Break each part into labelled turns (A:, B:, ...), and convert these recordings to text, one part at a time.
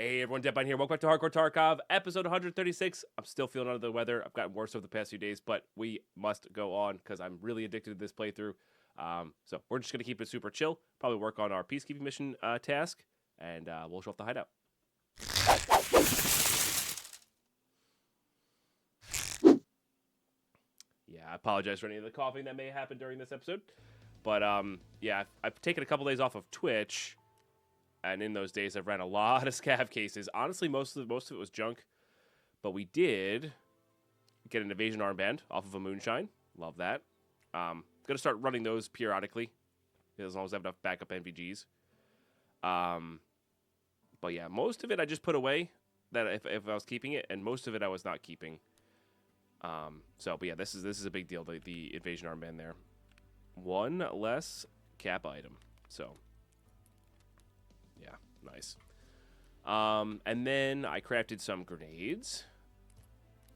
A: Hey everyone, Deadpine here. Welcome back to Hardcore Tarkov, episode 136. I'm still feeling under the weather. I've gotten worse over the past few days, but we must go on because I'm really addicted to this playthrough. So we're just going to keep it super chill, probably work on our Peacekeeping mission task, and we'll show off the hideout. Yeah, I apologize for any of the coughing that may happen during this episode. But yeah, I've taken a couple days off of Twitch. And in those days, I've ran a lot of scav cases. Honestly, most of it was junk. But we did get an evasion armband off of a moonshine. Love that. Going to start running those periodically, as long as I have enough backup NVGs. But yeah, most of it I just put away. That if I was keeping it, and most of it I was not keeping. But yeah, this is a big deal. The invasion armband there. One less Kappa item. So. Yeah, nice. And then I crafted some grenades.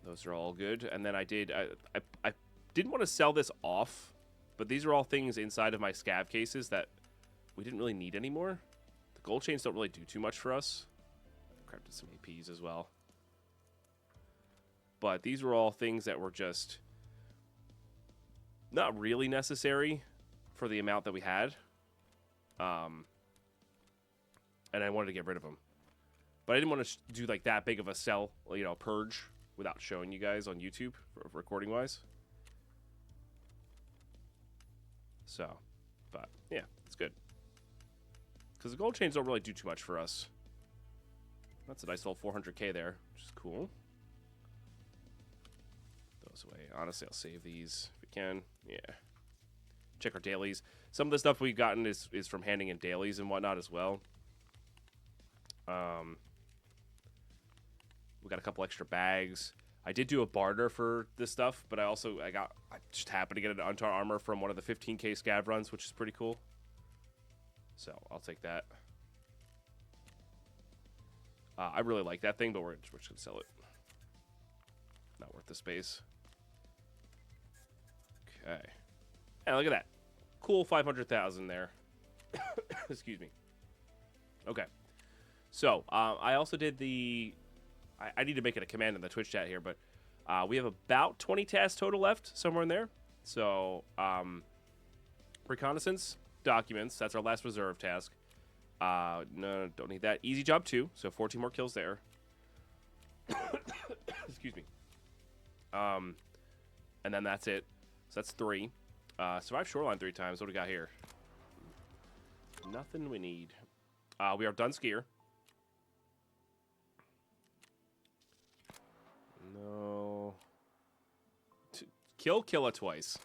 A: Those are all good. And then I didn't want to sell this off, but these are all things inside of my scav cases that we didn't really need anymore. The gold chains don't really do too much for us. Crafted some APs as well. But these were all things that were just not really necessary for the amount that we had. And I wanted to get rid of them. But I didn't want to do like that big of a purge without showing you guys on YouTube recording-wise. So, but yeah, it's good. Because the gold chains don't really do too much for us. That's a nice little 400k there, which is cool. Those away. Honestly, I'll save these if we can. Yeah. Check our dailies. Some of the stuff we've gotten is from handing in dailies and whatnot as well. We got a couple extra bags. I did do a barter for this stuff, but I just happened to get an Untar armor from one of the 15k scav runs, which is pretty cool. So I'll take that. I really like that thing, but we're just gonna sell it. Not worth the space. Okay. Yeah, look at that. Cool 500,000 there. Excuse me. Okay. So, I also did I need to make it a command in the Twitch chat here, but we have about 20 tasks total left, somewhere in there. So, reconnaissance, documents, that's our last reserve task. No, don't need that. Easy job 2, so 14 more kills there. Excuse me. And then that's it. So that's 3. Survive shoreline 3 times. What do we got here? Nothing we need. We are done skier. No. Kill Killa twice.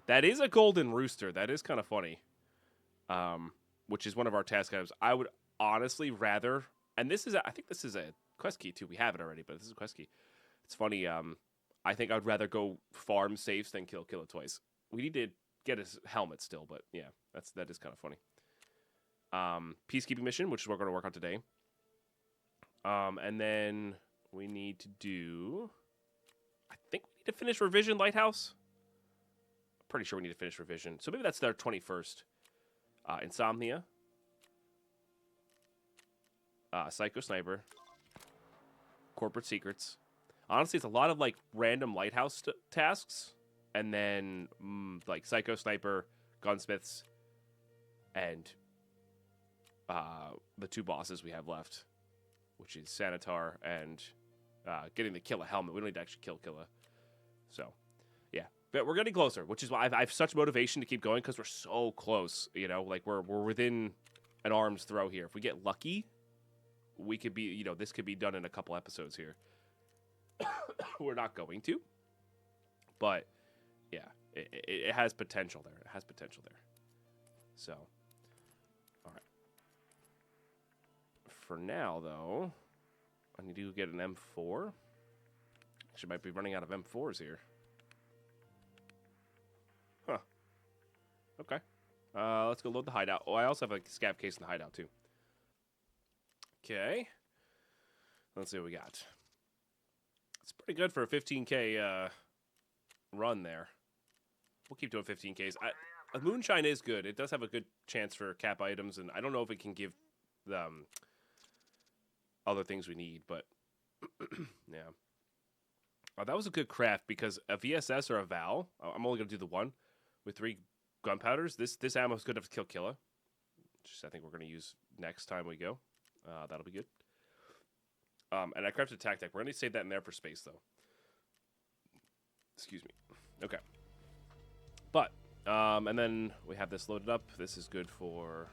A: That is a golden rooster. That is kind of funny. Which is one of our task items. I would honestly rather, and I think this is a quest key too. We have it already, but this is a quest key. It's funny. I think I'd rather go farm safes than kill Killa twice. We need to get his helmet still, but yeah, that is kind of funny. Peacekeeping mission, which is what we're going to work on today. And then we need to do, I think we need to finish Revision Lighthouse. I'm pretty sure we need to finish Revision. So maybe that's their 21st. Insomnia. Psycho Sniper. Corporate Secrets. Honestly, it's a lot of like random lighthouse tasks. And then like Psycho Sniper, Gunsmiths, and the 2 bosses we have left, which is Sanitar and getting the Killa helmet. We don't need to actually kill Killa. So, yeah. But we're getting closer, which is why I have such motivation to keep going, because we're so close, you know? Like, we're within an arm's throw here. If we get lucky, we could be, this could be done in a couple episodes here. We're not going to. But, yeah, it has potential there. It has potential there. So, all right. For now, though, I need to get an M4. Actually, might be running out of M4s here. Huh. Okay. Let's go load the hideout. Oh, I also have a scav case in the hideout, too. Okay. Let's see what we got. It's pretty good for a 15k run there. We'll keep doing 15ks. A moonshine is good. It does have a good chance for cap items, and I don't know if it can give other things we need, but yeah. Oh, that was a good craft because a VSS or a Val, I'm only going to do the one with 3 gunpowders. This ammo is good enough to kill Killa, which I think we're going to use next time we go. That'll be good. And I crafted a tac deck. We're going to save that in there for space, though. Excuse me. Okay. But, and then we have this loaded up. This is good for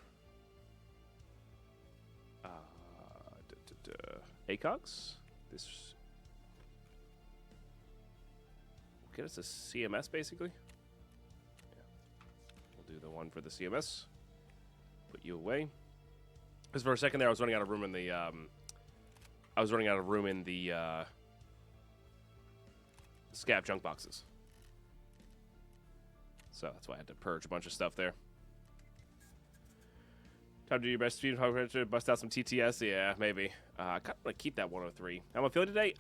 A: ACOGs. This will get us a CMS, basically. Yeah. We'll do the one for the CMS. Put you away. Because for a second there, I was running out of room in the, scav junk boxes. So that's why I had to purge a bunch of stuff there. Time to do your best speed, bust out some TTS. Yeah, maybe. I kind of want to keep that 103. How am I feeling today?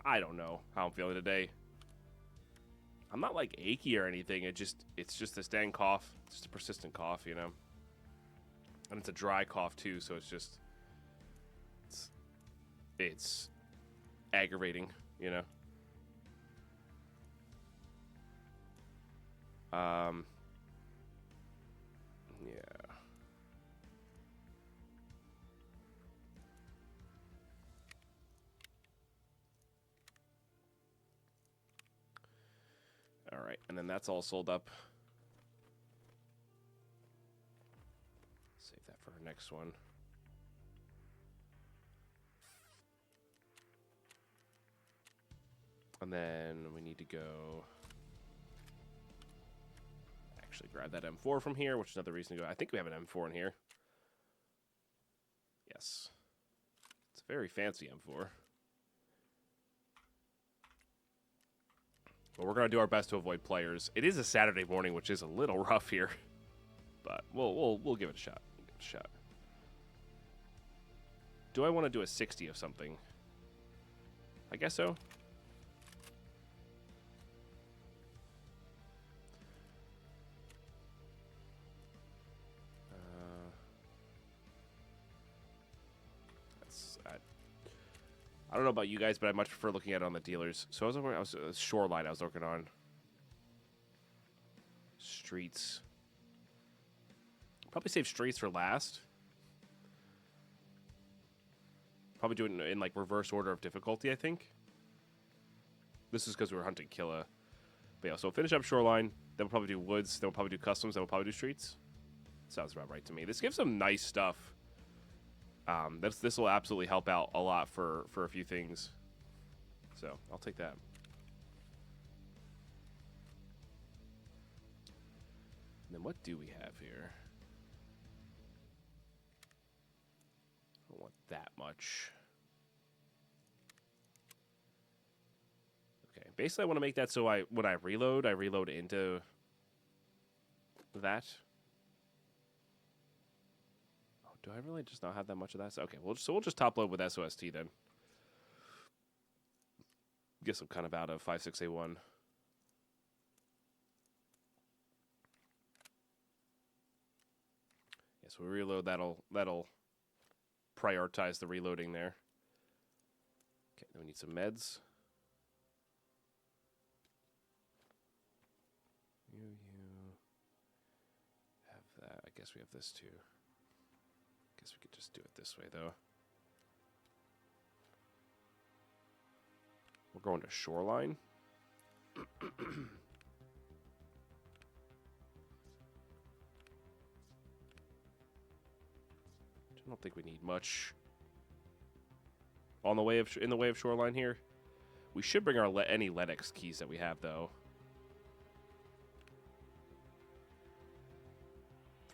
A: I don't know how I'm feeling today. I'm not like achy or anything. It's just this dang cough. It's just a persistent cough, you know. And it's a dry cough too, so it's aggravating, you know. Yeah. All right, and then that's all sold up. Save that for our next one. And then we need to go actually grab that M4 from here, which is another reason to go. I think we have an M4 in here. Yes. It's a very fancy M4. But we're going to do our best to avoid players. It is a Saturday morning, which is a little rough here. But we'll give it a shot. We'll give it a shot. Do I want to do a 60 of something? I guess so. I don't know about you guys, but I much prefer looking at it on the dealers. So I was Shoreline I was working on. Streets. Probably save Streets for last. Probably do it in like reverse order of difficulty, I think. This is because we were hunting Killa. But yeah, so we'll finish up Shoreline. Then we'll probably do Woods. Then we'll probably do Customs. Then we'll probably do Streets. Sounds about right to me. This gives some nice stuff. This will absolutely help out a lot for a few things. So I'll take that. And then what do we have here? I don't want that much. Okay, basically I want to make that so when I reload into that. Do I really just not have that much of that? Okay, we'll just top load with SOST then. Guess I'm kind of out of 5.6A1. Yes, we reload. That'll prioritize the reloading there. Okay, then we need some meds. You have that. I guess we have this too. Guess we could just do it this way, though. We're going to Shoreline. I don't think we need much in the way of Shoreline here. We should bring our any Lennox keys that we have, though.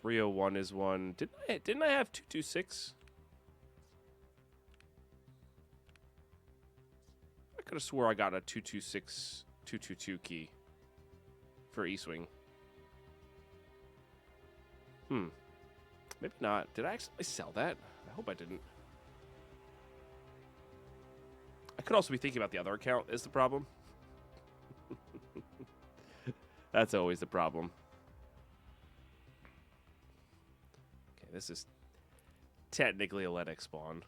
A: 301 is one. Didn't I have 226? I could have swore I got a 226, 222 key for E-Swing. Maybe not. Did I actually sell that? I hope I didn't. I could also be thinking about the other account is the problem. That's always the problem. This is technically a Lennox spawn.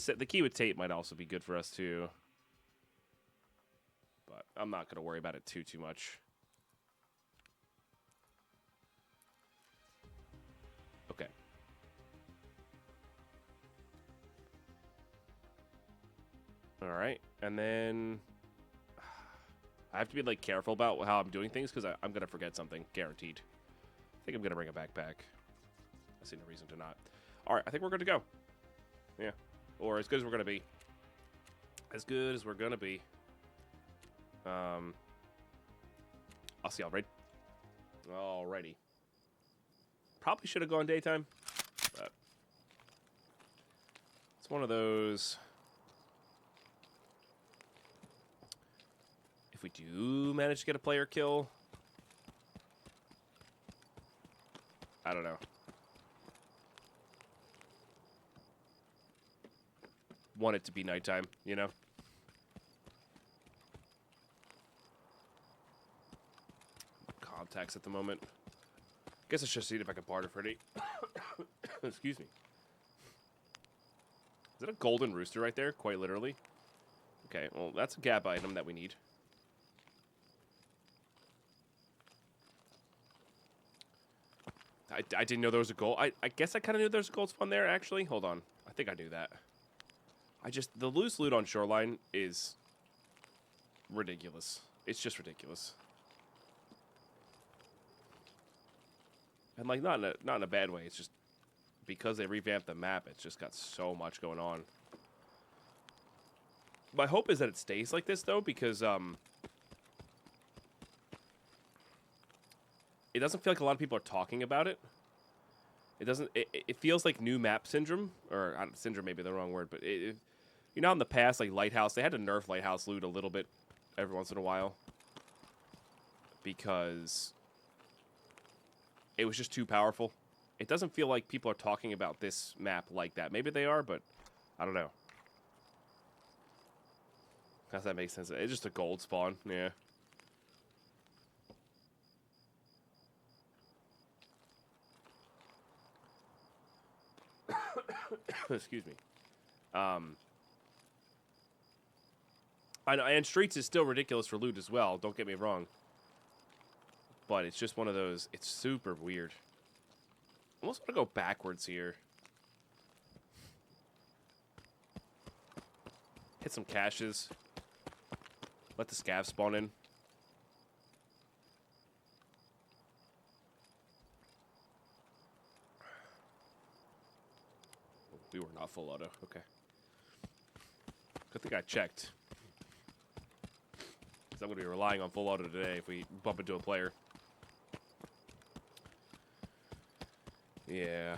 A: The key with tape might also be good for us too. But I'm not going to worry about it too much. Okay. All right. And then I have to be like careful about how I'm doing things because I'm going to forget something. Guaranteed. I think I'm going to bring a backpack. I see no reason to not. All right. I think we're good to go. Yeah. Or as good as we're going to be. As good as we're going to be. I'll see y'all, right? Alrighty. Probably should have gone daytime, but it's one of those. If we do manage to get a player kill, I don't know. Want it to be nighttime, you know? Contacts at the moment. Guess I should see if I can barter for any. Excuse me. Is that a golden rooster right there? Quite literally. Okay, well, that's a gap item that we need. I didn't know there was a gold. I guess I kind of knew there was a gold spawn there, actually. Hold on. I think I knew that. The loose loot on Shoreline is ridiculous. It's just ridiculous. And, like, not in a bad way. It's just because they revamped the map, it's just got so much going on. My hope is that it stays like this, though, because, it doesn't feel like a lot of people are talking about it. It feels like new map syndrome, or syndrome may be the wrong word, but you know, in the past, like Lighthouse, they had to nerf Lighthouse loot a little bit every once in a while because it was just too powerful. It doesn't feel like people are talking about this map like that. Maybe they are, but I don't know. Does that make sense? It's just a gold spawn, yeah. Excuse me. I know, and Streets is still ridiculous for loot as well. Don't get me wrong. But it's just one of those. It's super weird. I almost want to go backwards here. Hit some caches. Let the scav spawn in. We were not full auto. Okay. Good thing I checked. Because I'm going to be relying on full auto today if we bump into a player. Yeah.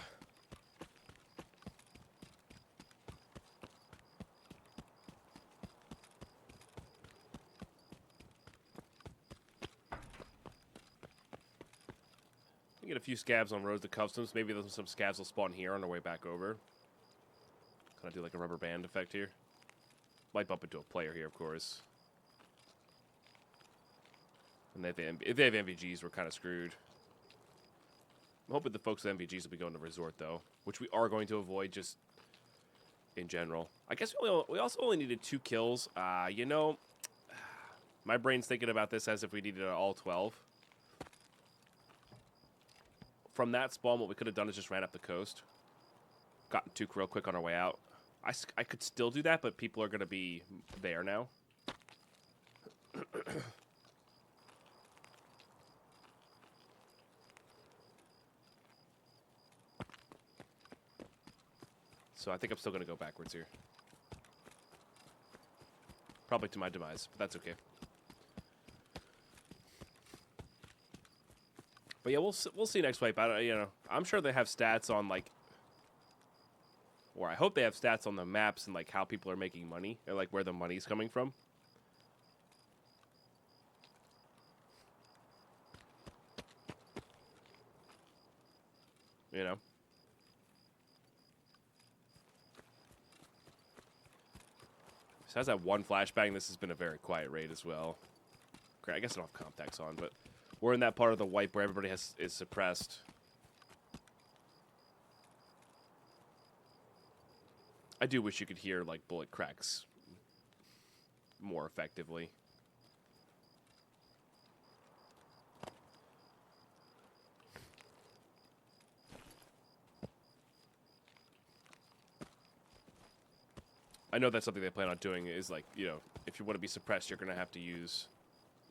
A: We get a few scabs on roads to customs. Maybe some scabs will spawn here on their way back over. Kind of do like a rubber band effect here. Might bump into a player here, of course. And if they have MVGs, we're kind of screwed. I'm hoping the folks with MVGs will be going to Resort, though. Which we are going to avoid just in general. I guess we also only needed 2 kills. You know, my brain's thinking about this as if we needed all 12. From that spawn, what we could have done is just ran up the coast. Gotten 2 real quick on our way out. I could still do that, but people are going to be there now. So I think I'm still going to go backwards here. Probably to my demise, but that's okay. But yeah, we'll see next wipe. I'm sure they have stats on like, or I hope they have stats on the maps and like how people are making money or like where the money's coming from. You know. Besides that one flashbang, this has been a very quiet raid as well. Great, I guess I don't have contacts on, but we're in that part of the wipe where everybody is suppressed. I do wish you could hear, like, bullet cracks more effectively. I know that's something they plan on doing is, like, you know, if you want to be suppressed, you're going to have to use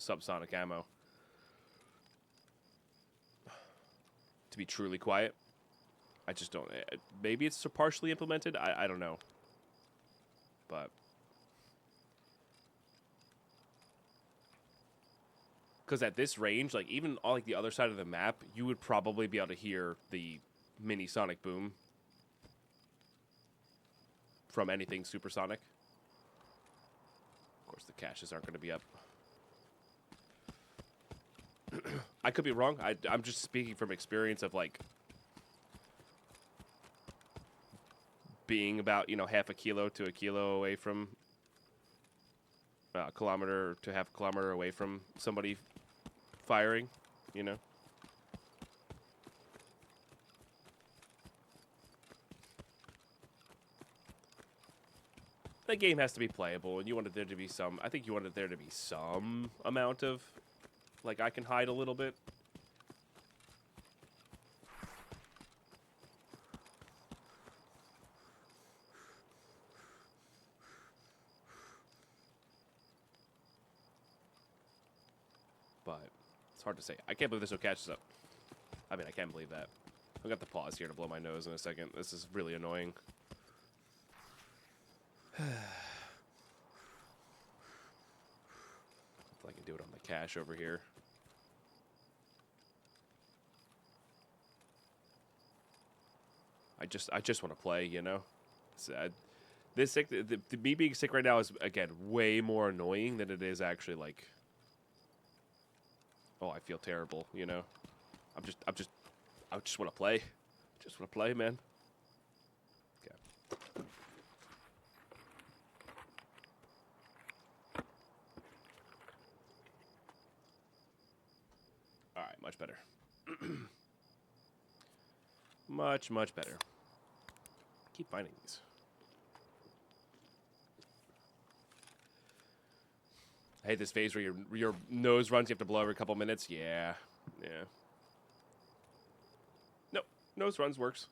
A: subsonic ammo to be truly quiet. I just don't... Maybe it's partially implemented. I don't know. But... Because at this range, like, even on, like, the other side of the map, you would probably be able to hear the mini sonic boom from anything supersonic. Of course, the caches aren't going to be up. I could be wrong. I'm just speaking from experience of, like, being about, you know, half a kilo to a kilo away from a kilometer to half a kilometer away from somebody firing, you know. The game has to be playable, and you wanted there to be some... I think you wanted there to be some amount of... Like, I can hide a little bit. But it's hard to say. I can't believe this will catch us up. I mean, I can't believe that. I've got the pause here to blow my nose in a second. This is really annoying. If I can do it on the cache over here. I just want to play, you know. This sick, me being sick right now is again way more annoying than it is actually like. Oh, I feel terrible, you know. I just want to play. Just want to play, man. Okay. All right, much better. Much better. Keep finding these. I hate this phase where your nose runs. You have to blow every couple minutes. Yeah. Nope. Nose runs works.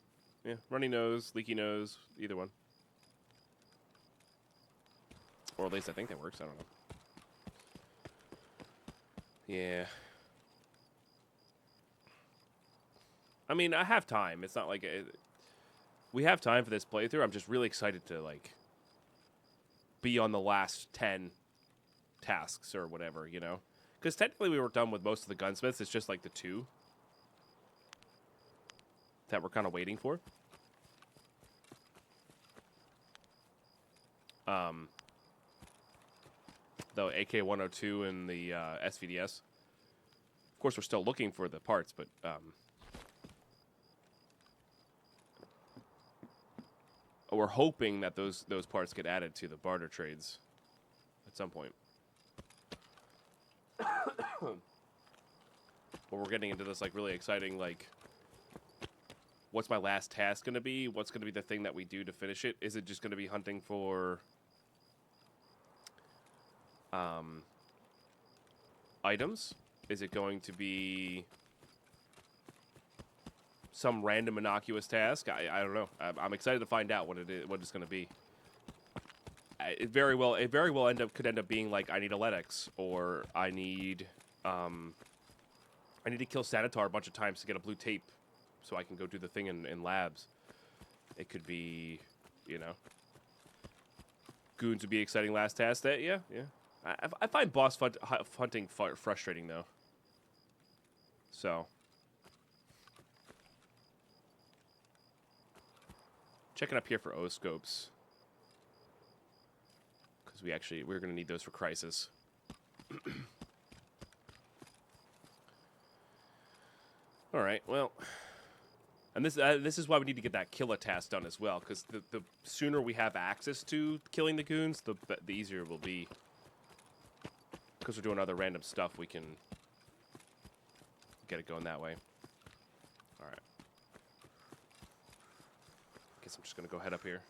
A: Yeah. Runny nose, leaky nose, either one. Or at least I think that works. I don't know. Yeah. I mean, I have time. It's not like we have time for this playthrough. I'm just really excited to, like, be on the last 10 tasks or whatever, you know? Because technically we were done with most of the gunsmiths. It's just, like, the 2 that we're kind of waiting for. The AK-102 and the SVDS. Of course, we're still looking for the parts, but... we're hoping that those parts get added to the barter trades at some point. But we're getting into this, like, really exciting, like, what's my last task going to be? What's going to be the thing that we do to finish it? Is it just going to be hunting for items? Is it going to be some random innocuous task? I don't know. I'm excited to find out what it is, what it's going to be. It very well could end up being like, I need Eletics, or I need to kill Sanitar a bunch of times to get a blue tape so I can go do the thing in labs. It could be, you know, goons would be exciting last task. Yeah. I find boss hunting frustrating though. So checking up here for O-scopes. Because we're going to need those for Crisis. Alright, well. And this is why we need to get that killer task done as well. Because the sooner we have access to killing the goons, the easier it will be. Because we're doing other random stuff, we can get it going that way. Alright. Guess I'm just going to go head up here.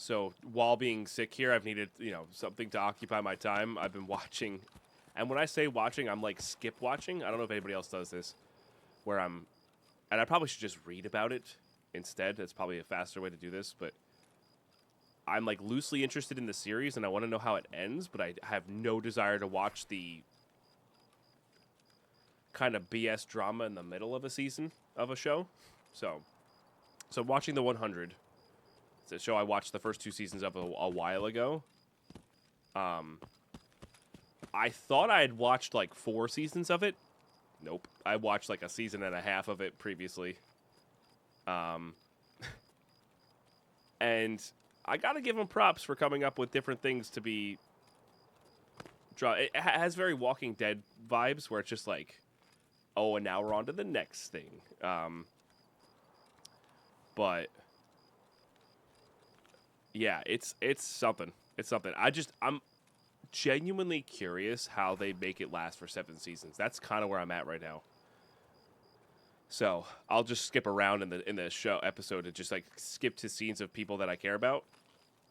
A: So while being sick here, I've needed, something to occupy my time. I've been watching, and when I say watching, I'm like skip watching. I don't know if anybody else does this, where and I probably should just read about it instead. That's probably a faster way to do this, but I'm like loosely interested in the series, and I want to know how it ends, but I have no desire to watch the kind of BS drama in the middle of a season of a show. So watching the 100. It's a show I watched the first 2 seasons of a while ago. I thought I had watched like 4 seasons of it. Nope. I watched like a season and a half of it previously. And I gotta give them props for coming up with different things to be... It has very Walking Dead vibes, where it's just like, oh, and now we're on to the next thing. But... yeah, it's something. It's something. I'm genuinely curious how they make it last for 7 seasons. That's kind of where I'm at right now. So I'll just skip around in the show episode and just like skip to scenes of people that I care about,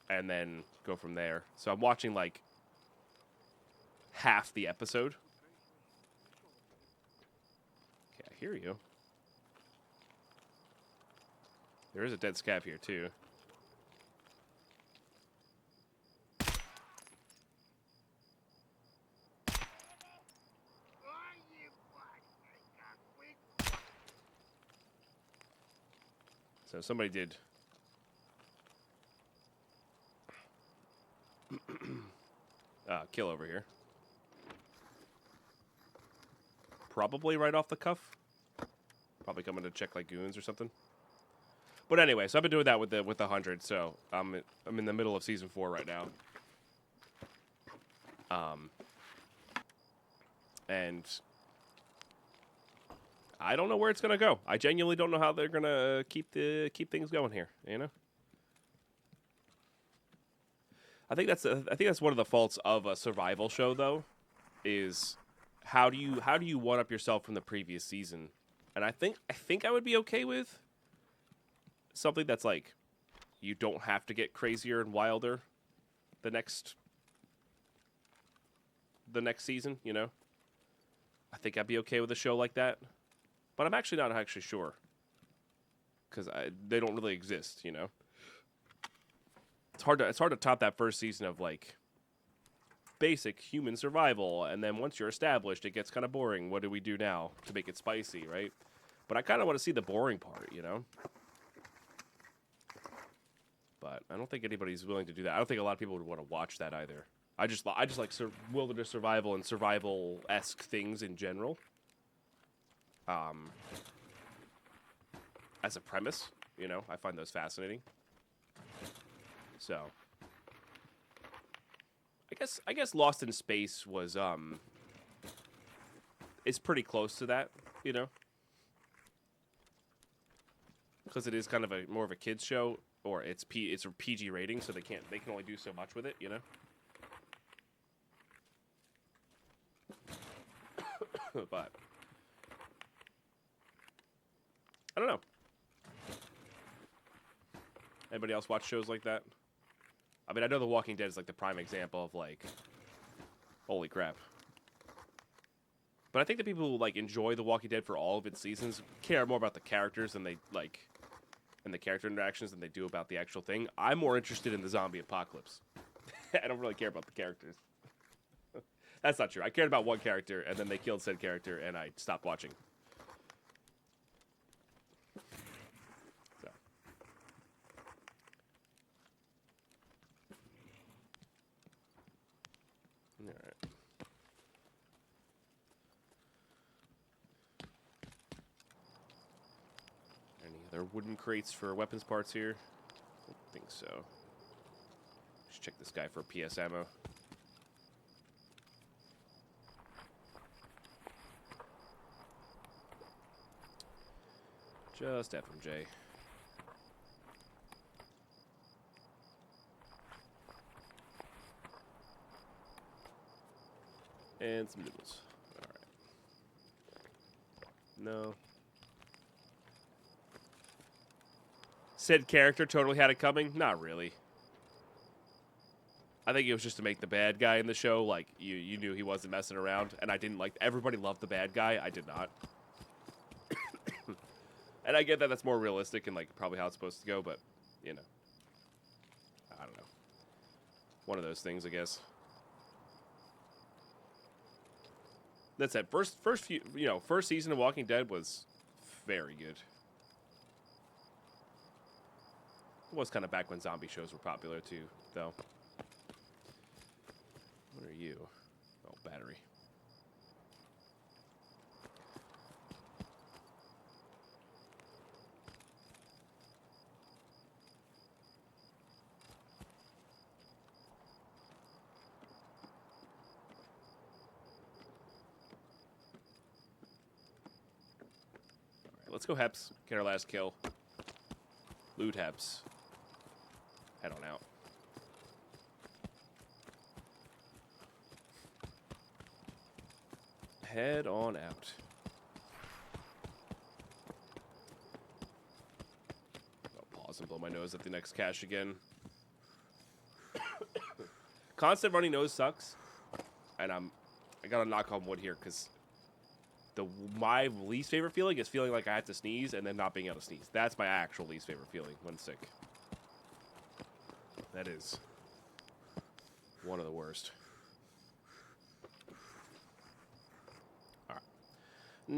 A: and then go from there. So I'm watching like half the episode. Okay, I hear you. There is a dead scav here too. So somebody did kill over here. Probably right off the cuff. Probably coming to check like goons or something. But anyway, so I've been doing that with the 100. So I'm in the middle of season 4 right now. And I don't know where it's gonna go. I genuinely don't know how they're gonna keep things going here. I think that's one of the faults of a survival show, though, is how do you one up yourself from the previous season? And I think I would be okay with something that's like, you don't have to get crazier and wilder the next season. I think I'd be okay with a show like that. But I'm actually not sure, because they don't really exist, It's hard to top that first season of like basic human survival, and then once you're established, it gets kind of boring. What do we do now to make it spicy, right? But I kind of want to see the boring part, But I don't think anybody's willing to do that. I don't think a lot of people would want to watch that either. I just like wilderness survival and survival-esque things in general. As a premise, I find those fascinating. So, I guess Lost in Space was is pretty close to that, because it is kind of more of a kids show, or it's a PG rating, so they can only do so much with it, But I don't know. Anybody else watch shows like that? I mean, I know The Walking Dead is like the prime example of like, holy crap. But I think the people who like enjoy The Walking Dead for all of its seasons care more about the characters and the character interactions than they do about the actual thing. I'm more interested in the zombie apocalypse. I don't really care about the characters. That's not true. I cared about one character, and then they killed said character, and I stopped watching. So. All right. Any other wooden crates for weapons parts here? I don't think so. Let's check this guy for PS ammo. Just FMJ. And some noodles. Alright. No. Said character totally had it coming? Not really. I think it was just to make the bad guy in the show, like, you knew he wasn't messing around, and I didn't like, everybody loved the bad guy, I did not. And I get that that's more realistic and, like, probably how it's supposed to go, but, you know. I don't know. One of those things, I guess. That's it. First season of Walking Dead was very good. It was kind of back when zombie shows were popular, too, though. What are you? Oh, battery. Alright, let's go Heps. Get our last kill. Loot Heps. Head on out. Head on out. I'll pause and blow my nose at the next cache again. Constant runny nose sucks, and I gotta knock on wood here because my least favorite feeling is feeling like I have to sneeze and then not being able to sneeze. That's my actual least favorite feeling when sick. That is one of the worst.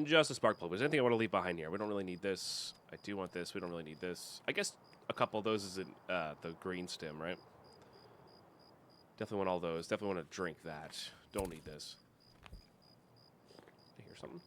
A: Just a spark plug. Is there anything I want to leave behind here? We don't really need this. I do want this. We don't really need this. I guess a couple of those is in the green stem, right? Definitely want all those. Definitely want to drink that. Don't need this. I hear something.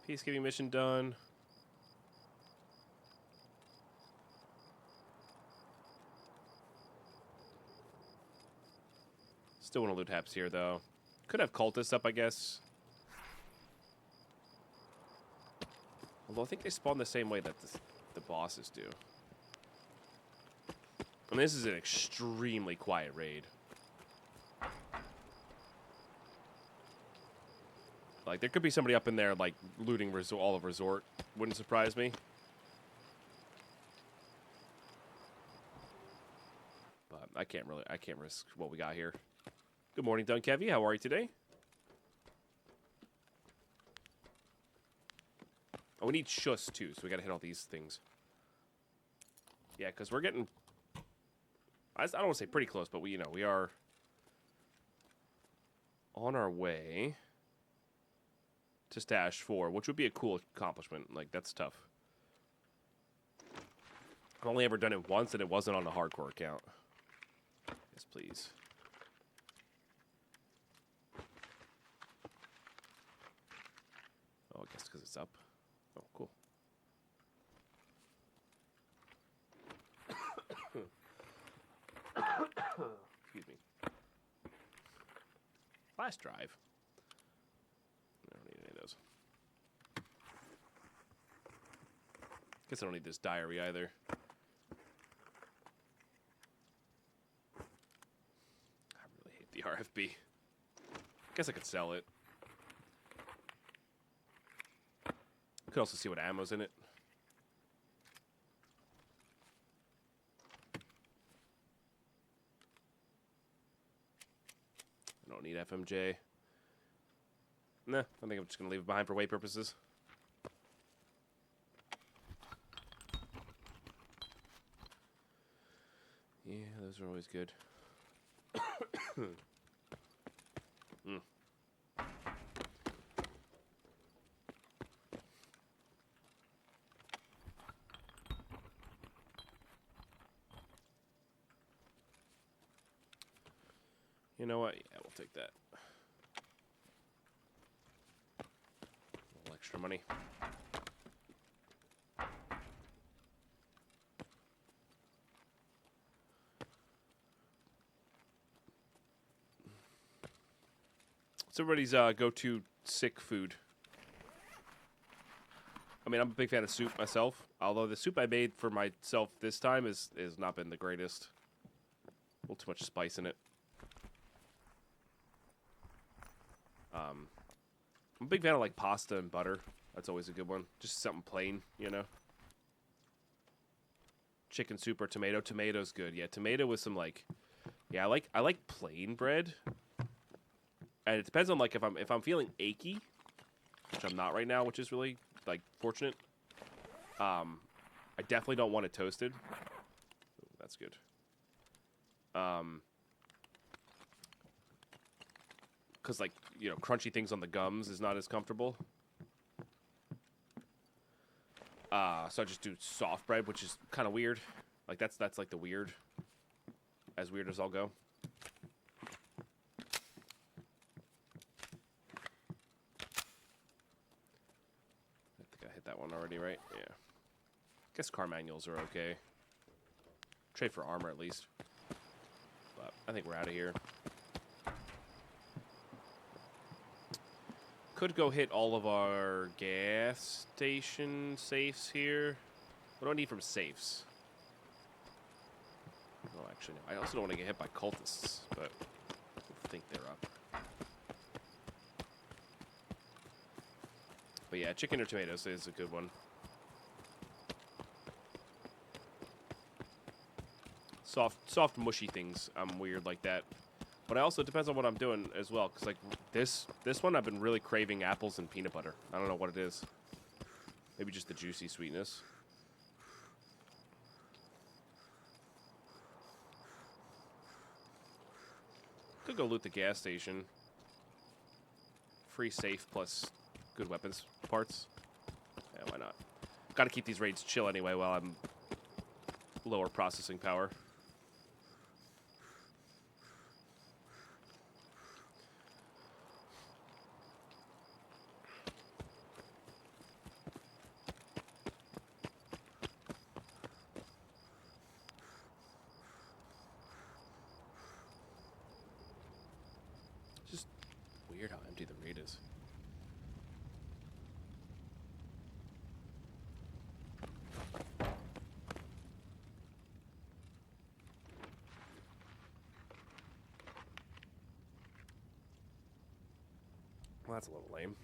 A: Peacekeeping mission done. Still want to loot Haps here, though. Could have cultists up, I guess. Although I think they spawn the same way that the bosses do. And this is an extremely quiet raid. Like, there could be somebody up in there, like, looting all of Resort. Wouldn't surprise me. But I can't risk what we got here. Good morning, Dunkevy. How are you today? Oh, we need Shuss, too, so we gotta hit all these things. Yeah, because we're getting... I don't want to say pretty close, but we are on our way to Stash 4, which would be a cool accomplishment. Like, that's tough. I've only ever done it once, and it wasn't on a hardcore account. Yes, please. Oh, I guess because it's up. Oh, cool. Excuse me. Flash drive. I don't need any of those. Guess I don't need this diary either. I really hate the RFB. Guess I could sell it. Could also see what ammo's in it. I don't need FMJ. Nah, I think I'm just going to leave it behind for weight purposes. Yeah, those are always good. You know what? Yeah, we'll take that. A little extra money. What's everybody's go-to sick food. I mean, I'm a big fan of soup myself, although the soup I made for myself this time has not been the greatest. A little too much spice in it. I'm a big fan of, like, pasta and butter. That's always a good one. Just something plain, you know? Chicken soup or tomato. Tomato's good. Yeah, tomato with some, like... Yeah, I like plain bread. And it depends on, like, if I'm feeling achy, which I'm not right now, which is really, like, fortunate. I definitely don't want it toasted. Ooh, that's good. Because, like, you know, crunchy things on the gums is not as comfortable. So I just do soft bread, which is kind of weird. Like, that's like the weird. As weird as I'll go. I think I hit that one already, right? Yeah. Guess car manuals are okay. Trade for armor, at least. But I think we're out of here. Could go hit all of our gas station safes here. What do I need from safes? Oh, actually, no. I also don't want to get hit by cultists, but I think they're up. But yeah, chicken or tomatoes is a good one. Soft, mushy things. I'm weird like that. But it also depends on what I'm doing as well. Because, like, this one, I've been really craving apples and peanut butter. I don't know what it is. Maybe just the juicy sweetness. Could go loot the gas station. Free safe plus good weapons parts. Yeah, why not? Gotta keep these raids chill anyway while I'm lower processing power. Just weird how empty the raid is. Well, that's a little lame.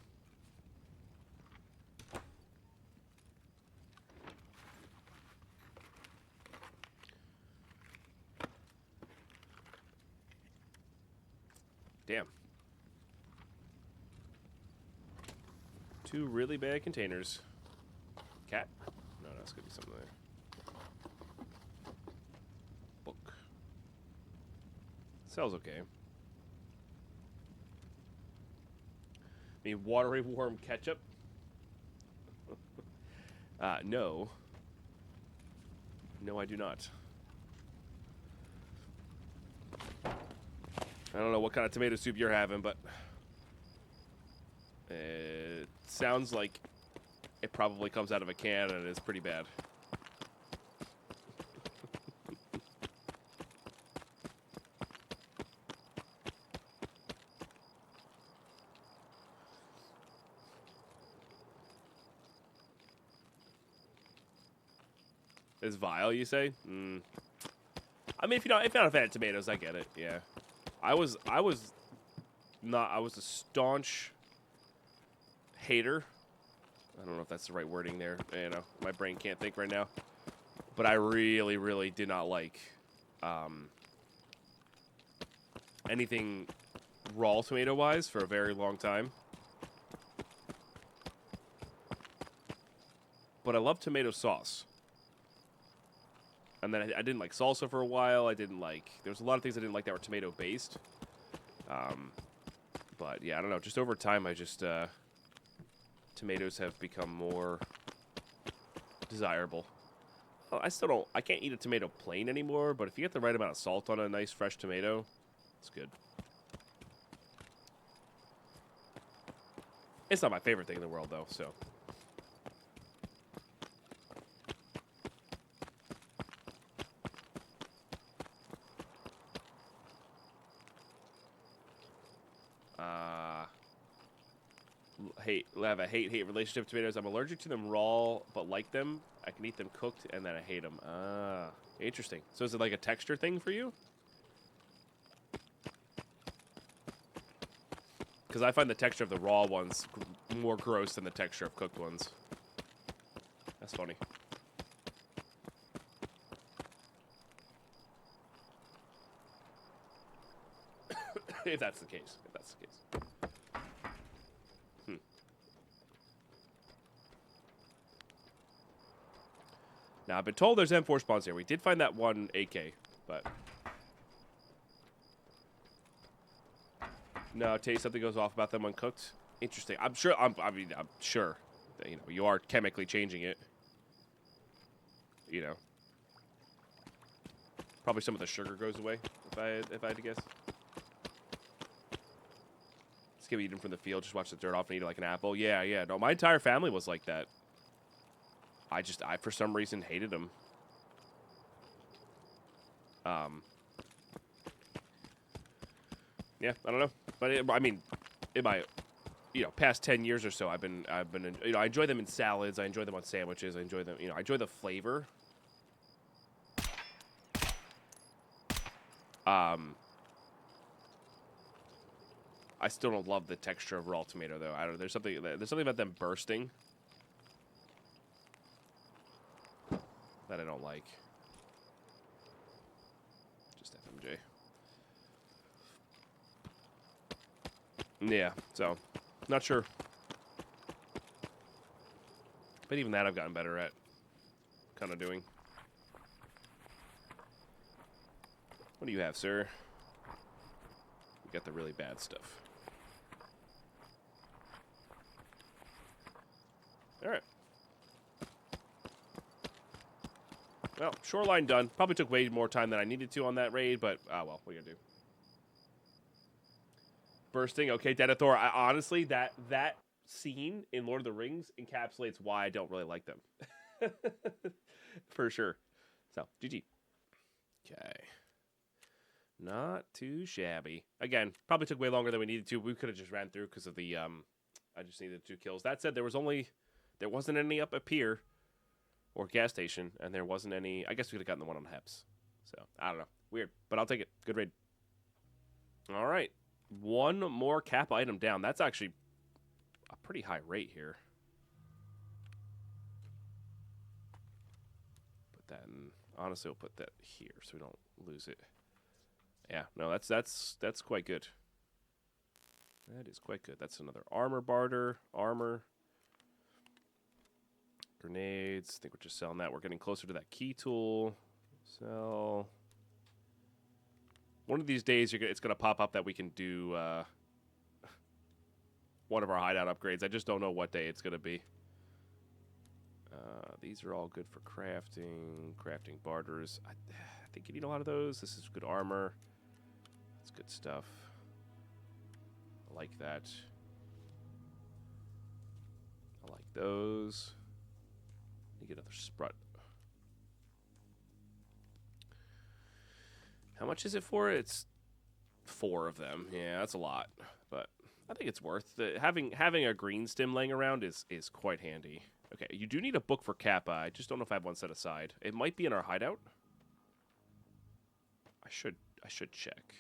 A: Damn. 2 really bad containers. Cat? No, that's gonna be something there. Book. Sells okay. I mean, watery warm ketchup? No. No, I do not. I don't know what kind of tomato soup you're having, but it sounds like it probably comes out of a can and it's pretty bad. It's vile, you say? I mean, if you're not a fan of tomatoes, I get it. Yeah, I was a staunch hater. I don't know if that's the right wording there. You know, my brain can't think right now. But I really, really did not like anything raw tomato-wise for a very long time. But I love tomato sauce. And then I didn't like salsa for a while. There's a lot of things I didn't like that were tomato-based. But yeah, I don't know. Just over time, tomatoes have become more desirable. Oh, I can't eat a tomato plain anymore, but if you get the right amount of salt on a nice fresh tomato, it's good. It's not my favorite thing in the world, though, so. have a hate relationship with tomatoes. I'm allergic to them raw, but like them. I can eat them cooked, and then I hate them. Ah, interesting. So is it like a texture thing for you? Because I find the texture of the raw ones more gross than the texture of cooked ones. That's funny. If that's the case. If that's the case. Now, I've been told there's M4 spawns here. We did find that one AK, but... No, taste something goes off about them when cooked. Interesting. I'm sure, I'm sure that, you know, you are chemically changing it. You know. Probably some of the sugar goes away, if I had to guess. Let's give eat them from the field, just watch the dirt off and eat it like an apple. Yeah, yeah. No, my entire family was like that. I for some reason hated them. Yeah, I don't know, but I mean, in my, you know, past 10 years or so, I've been, you know, I enjoy them in salads. I enjoy them on sandwiches. I enjoy them, you know, I enjoy the flavor. I still don't love the texture of raw tomato though. I don't know. There's something about them bursting that I don't like. Just FMJ. Yeah, so not sure. But even that I've gotten better at kind of doing. What do you have, sir? You got the really bad stuff. All right. Well, shoreline done. Probably took way more time than I needed to on that raid, but well, what are you gonna do? Bursting, okay, Denethor. Honestly, that scene in Lord of the Rings encapsulates why I don't really like them. For sure. So, GG. Okay. Not too shabby. Again, probably took way longer than we needed to. We could have just ran through because of the I just needed 2 kills. That said, there wasn't any up at pier or gas station, and there wasn't any. I guess we could have gotten the one on Heps. So I don't know. Weird, but I'll take it. Good raid. All right, 1 more Kappa item down. That's actually a pretty high rate here. Put that in. Honestly, we'll put that here so we don't lose it. Yeah, no, that's quite good. That is quite good. That's another armor barter. Armor. Grenades. I think we're just selling that. We're getting closer to that key tool. Sell. One of these days, it's going to pop up that we can do one of our hideout upgrades. I just don't know what day it's going to be. These are all good for crafting. Crafting barters. I think you need a lot of those. This is good armor. That's good stuff. I like that. I like those. You get another sprut. How much is it for? It's 4 of them. Yeah, that's a lot, but I think it's worth it. Having a green stem laying around is quite handy. Okay, you do need a book for Kappa. I just don't know if I have one set aside. It might be in our hideout. I should check.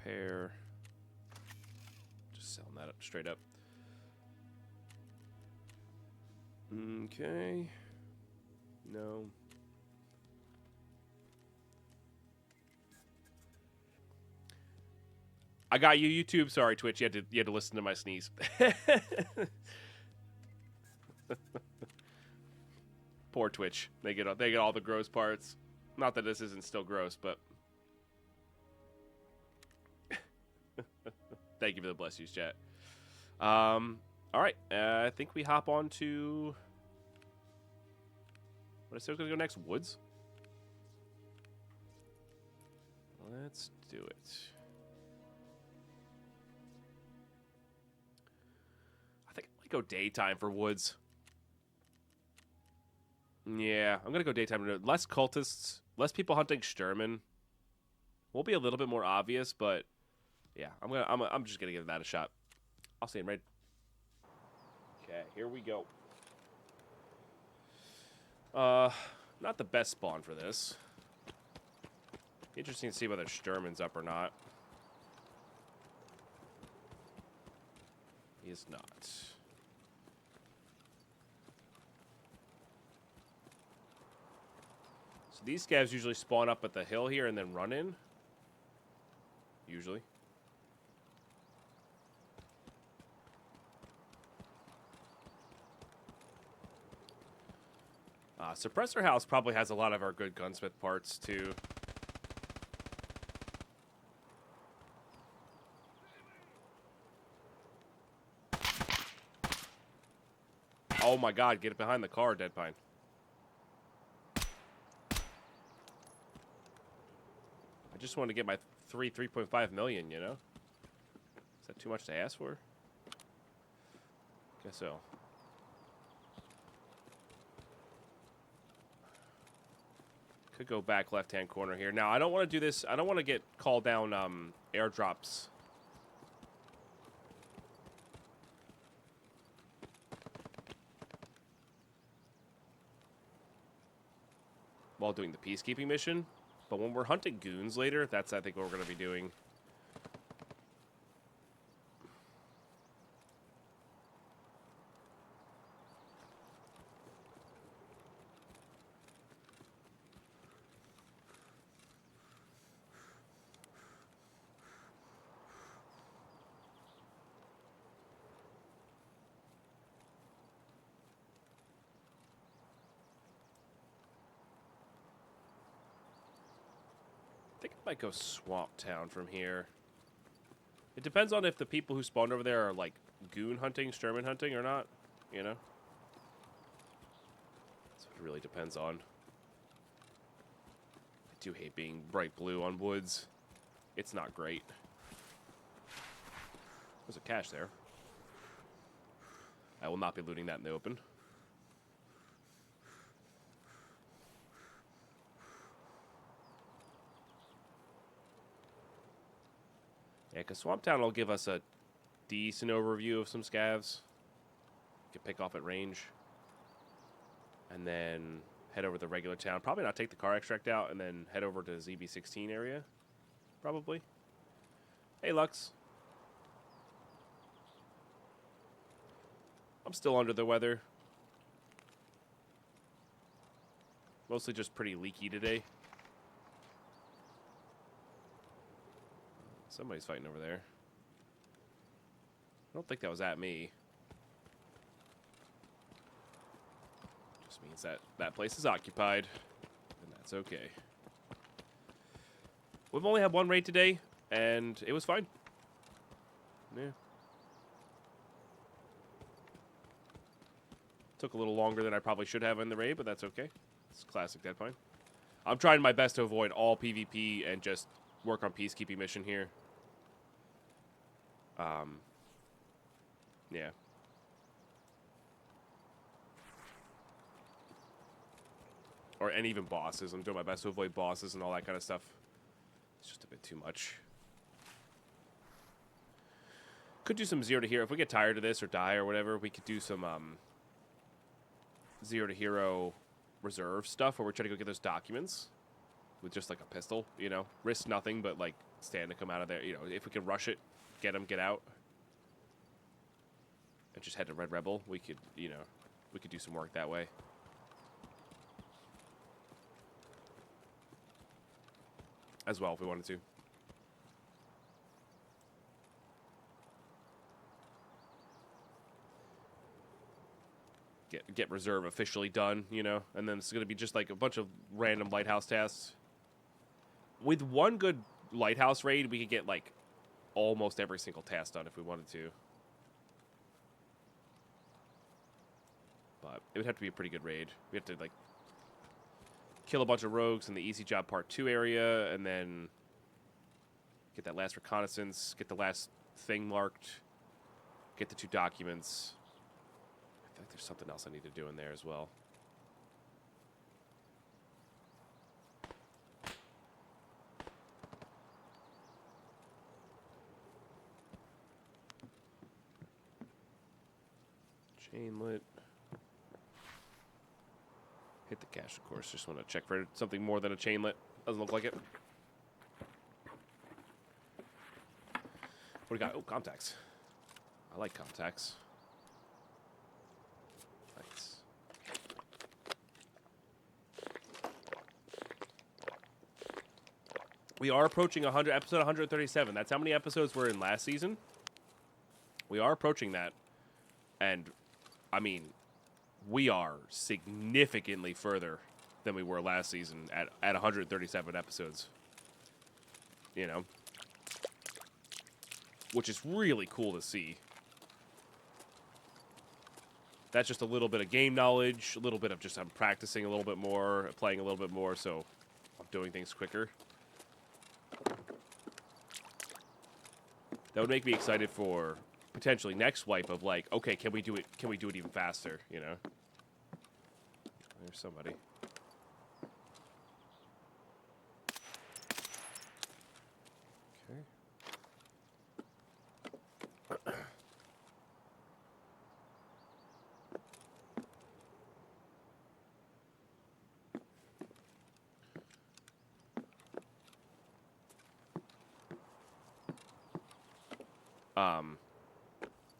A: Repair. Just selling that up straight up. Okay. No. I got you, YouTube. Sorry, Twitch. You had to listen to my sneeze. Poor Twitch. They get all the gross parts. Not that this isn't still gross, but thank you for the bless yous, chat. All right. I think we hop on to what I said was going to go next. Woods. Let's do it. might go daytime for woods. Yeah, I'm gonna go daytime. Less cultists, less people hunting Sturman. Will be a little bit more obvious, but yeah, I'm just gonna give that a shot. I'll see him right. Okay, here we go. Not the best spawn for this. Interesting to see whether Sturman's up or not. He is not. So these scavs usually spawn up at the hill here and then run in. Usually. Suppressor House probably has a lot of our good gunsmith parts, too. Oh my god, get it behind the car, Deadpine. I just want to get my 3.5 million, you know? Is that too much to ask for? Guess so. Could go back left-hand corner here. Now, I don't want to do this. I don't want to get called down airdrops. While doing the peacekeeping mission. But when we're hunting goons later, that's, I think, what we're going to be doing. I think I might go Swamp Town from here. It depends on if the people who spawned over there are, like, goon hunting, Sturman hunting, or not, you know? That's what it really depends on. I do hate being bright blue on woods. It's not great. There's a cache there. I will not be looting that in the open. Yeah, because Swamp Town will give us a decent overview of some scavs. Can pick off at range. And then head over to the regular town. Probably not take the car extract out and then head over to ZB16 area. Probably. Hey, Lux. I'm still under the weather. Mostly just pretty leaky today. Somebody's fighting over there. I don't think that was at me. Just means that that place is occupied. And that's okay. We've only had one raid today, and it was fine. Yeah. Took a little longer than I probably should have in the raid, but that's okay. It's classic Deadpine. I'm trying my best to avoid all PvP and just work on peacekeeping mission here. Yeah. And even bosses. I'm doing my best to avoid bosses and all that kind of stuff. It's just a bit too much. Could do some 0 to hero. If we get tired of this or die or whatever, we could do some 0 to hero reserve stuff where we're trying to go get those documents with just like a pistol, you know? Risk nothing but like stand to come out of there. You know, if we can rush it, get them, get out. And just head to Red Rebel. We could, you know, we could do some work that way. As well, if we wanted to. Get reserve officially done, you know? And then it's going to be just like a bunch of random lighthouse tasks. With one good lighthouse raid, we could get like almost every single task done if we wanted to. But it would have to be a pretty good raid. We have to like kill a bunch of rogues in the easy job part 2 area, and then get that last reconnaissance, get the last thing marked, get the 2 documents, like there's something else I need to do in there as well. Chainlet. Hit the cache, of course. Just want to check for something more than a chainlet. Doesn't look like it. What do we got? Oh, contacts. I like contacts. Nice. We are approaching episode 137. That's how many episodes were in last season. We are approaching that. And, I mean, we are significantly further than we were last season at 137 episodes. You know? Which is really cool to see. That's just a little bit of game knowledge, a little bit of just I'm practicing a little bit more, playing a little bit more, so I'm doing things quicker. That would make me excited for potentially next wipe of like, okay, can we do it even faster, you know? There's somebody.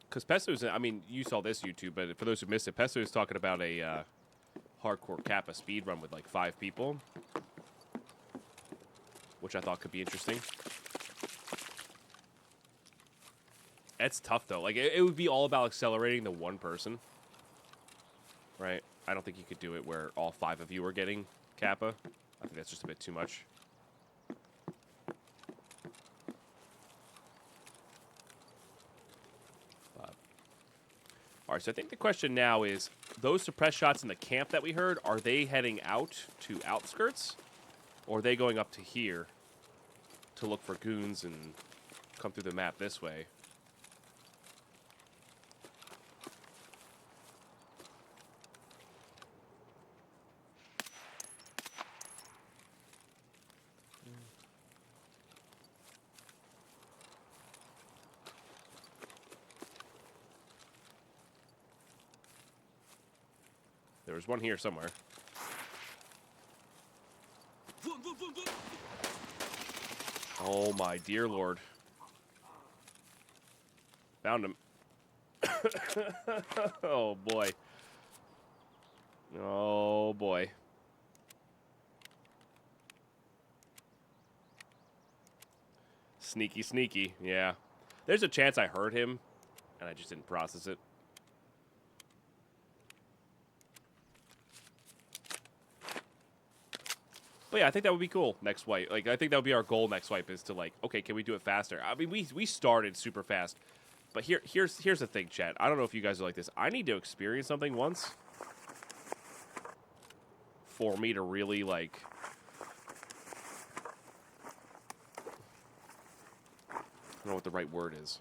A: Because Pesto's, I mean, you saw this YouTube, but for those who missed it, Pesto is talking about a hardcore Kappa speed run with like 5 people, which I thought could be interesting. It's tough though. Like it would be all about accelerating the one person, right? I don't think you could do it where all 5 of you are getting Kappa. I think that's just a bit too much. All right, so I think the question now is, those suppress shots in the camp that we heard, are they heading out to outskirts? Or are they going up to here to look for goons and come through the map this way? There's one here somewhere. Oh my dear Lord. Found him. Oh boy. Oh boy. Sneaky, sneaky. Yeah. There's a chance I heard him, and I just didn't process it. But yeah, I think that would be cool next wipe. Like, I think that would be our goal next wipe is to, like, okay, can we do it faster? I mean, we started super fast. But here's the thing, chat. I don't know if you guys are like this. I need to experience something once for me to really, like... I don't know what the right word is.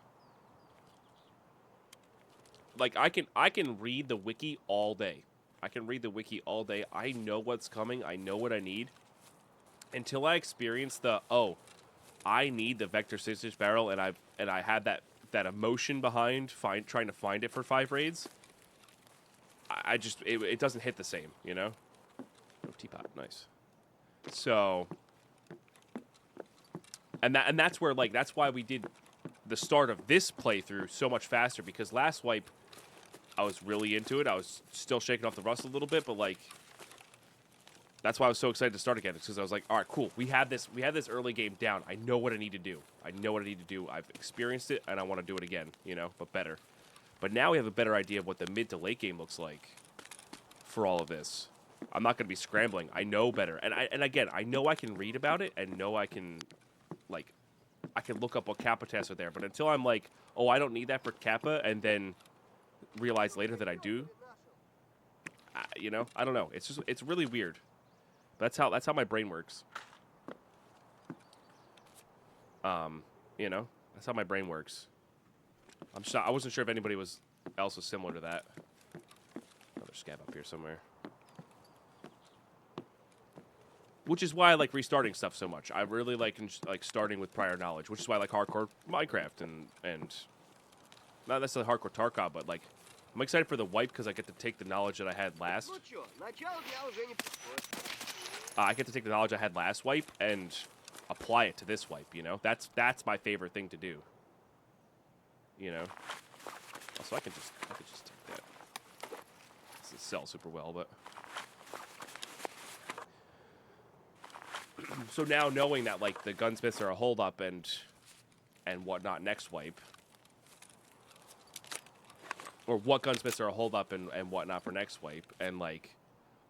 A: Like, I can read the wiki all day. I can read the wiki all day. I know what's coming. I know what I need. Until I experience the, oh, I need the Vector 6-inch barrel, and I had that emotion behind trying to find it for 5 raids. I just it doesn't hit the same, you know. Oh, teapot, nice. So, and that's where, like, that's why we did the start of this playthrough so much faster, because last wipe I was really into it. I was still shaking off the rust a little bit, but like. That's why I was so excited to start again, because I was like, all right, cool. We have this early game down. I know what I need to do. I've experienced it, and I want to do it again, you know, but better. But now we have a better idea of what the mid to late game looks like for all of this. I'm not going to be scrambling. I know better. And again, I know I can read about it, and know I can, like, I can look up what Kappa tests are there. But until I'm like, oh, I don't need that for Kappa, and then realize later that I do, you know, I don't know. It's really weird. That's how my brain works. You know, that's how my brain works. I wasn't sure if anybody else was similar to that. scav up here somewhere. Which is why I like restarting stuff so much. I really like starting with prior knowledge, which is why I like hardcore Minecraft and not necessarily hardcore Tarkov, but like I'm excited for the wipe because I get to take the knowledge that I had last. I get to take the knowledge I had last wipe and apply it to this wipe. You know, that's my favorite thing to do. You know, also I could just take that. This doesn't sell super well, but. So now knowing that like the gunsmiths are a holdup and whatnot next wipe, or what gunsmiths are a holdup and whatnot for next wipe, and like,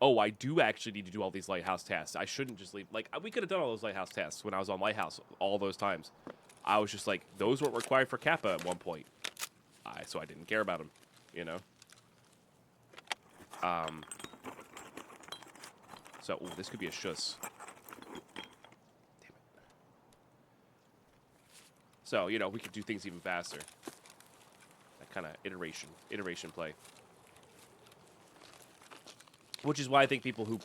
A: oh, I do actually need to do all these lighthouse tasks. I shouldn't just leave. Like we could have done all those lighthouse tasks when I was on lighthouse all those times. I was just like those weren't required for Kappa at one point, so I didn't care about them, you know. So ooh, this could be a shuss. So, you know, we could do things even faster. That kind of iteration play. Which is why I think people who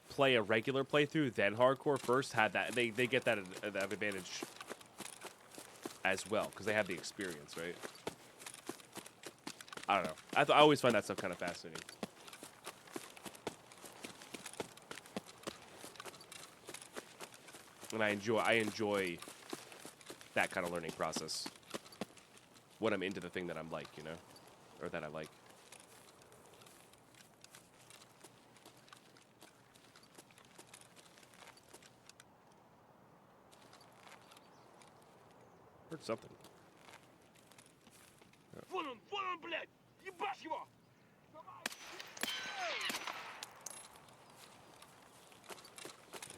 A: play a regular playthrough, then hardcore first, had that. They get that advantage as well, because they have the experience, right? I don't know. I always find that stuff kind of fascinating. And I enjoy that kind of learning process when I'm into the thing that I'm like, you know, or that I like. Heard something.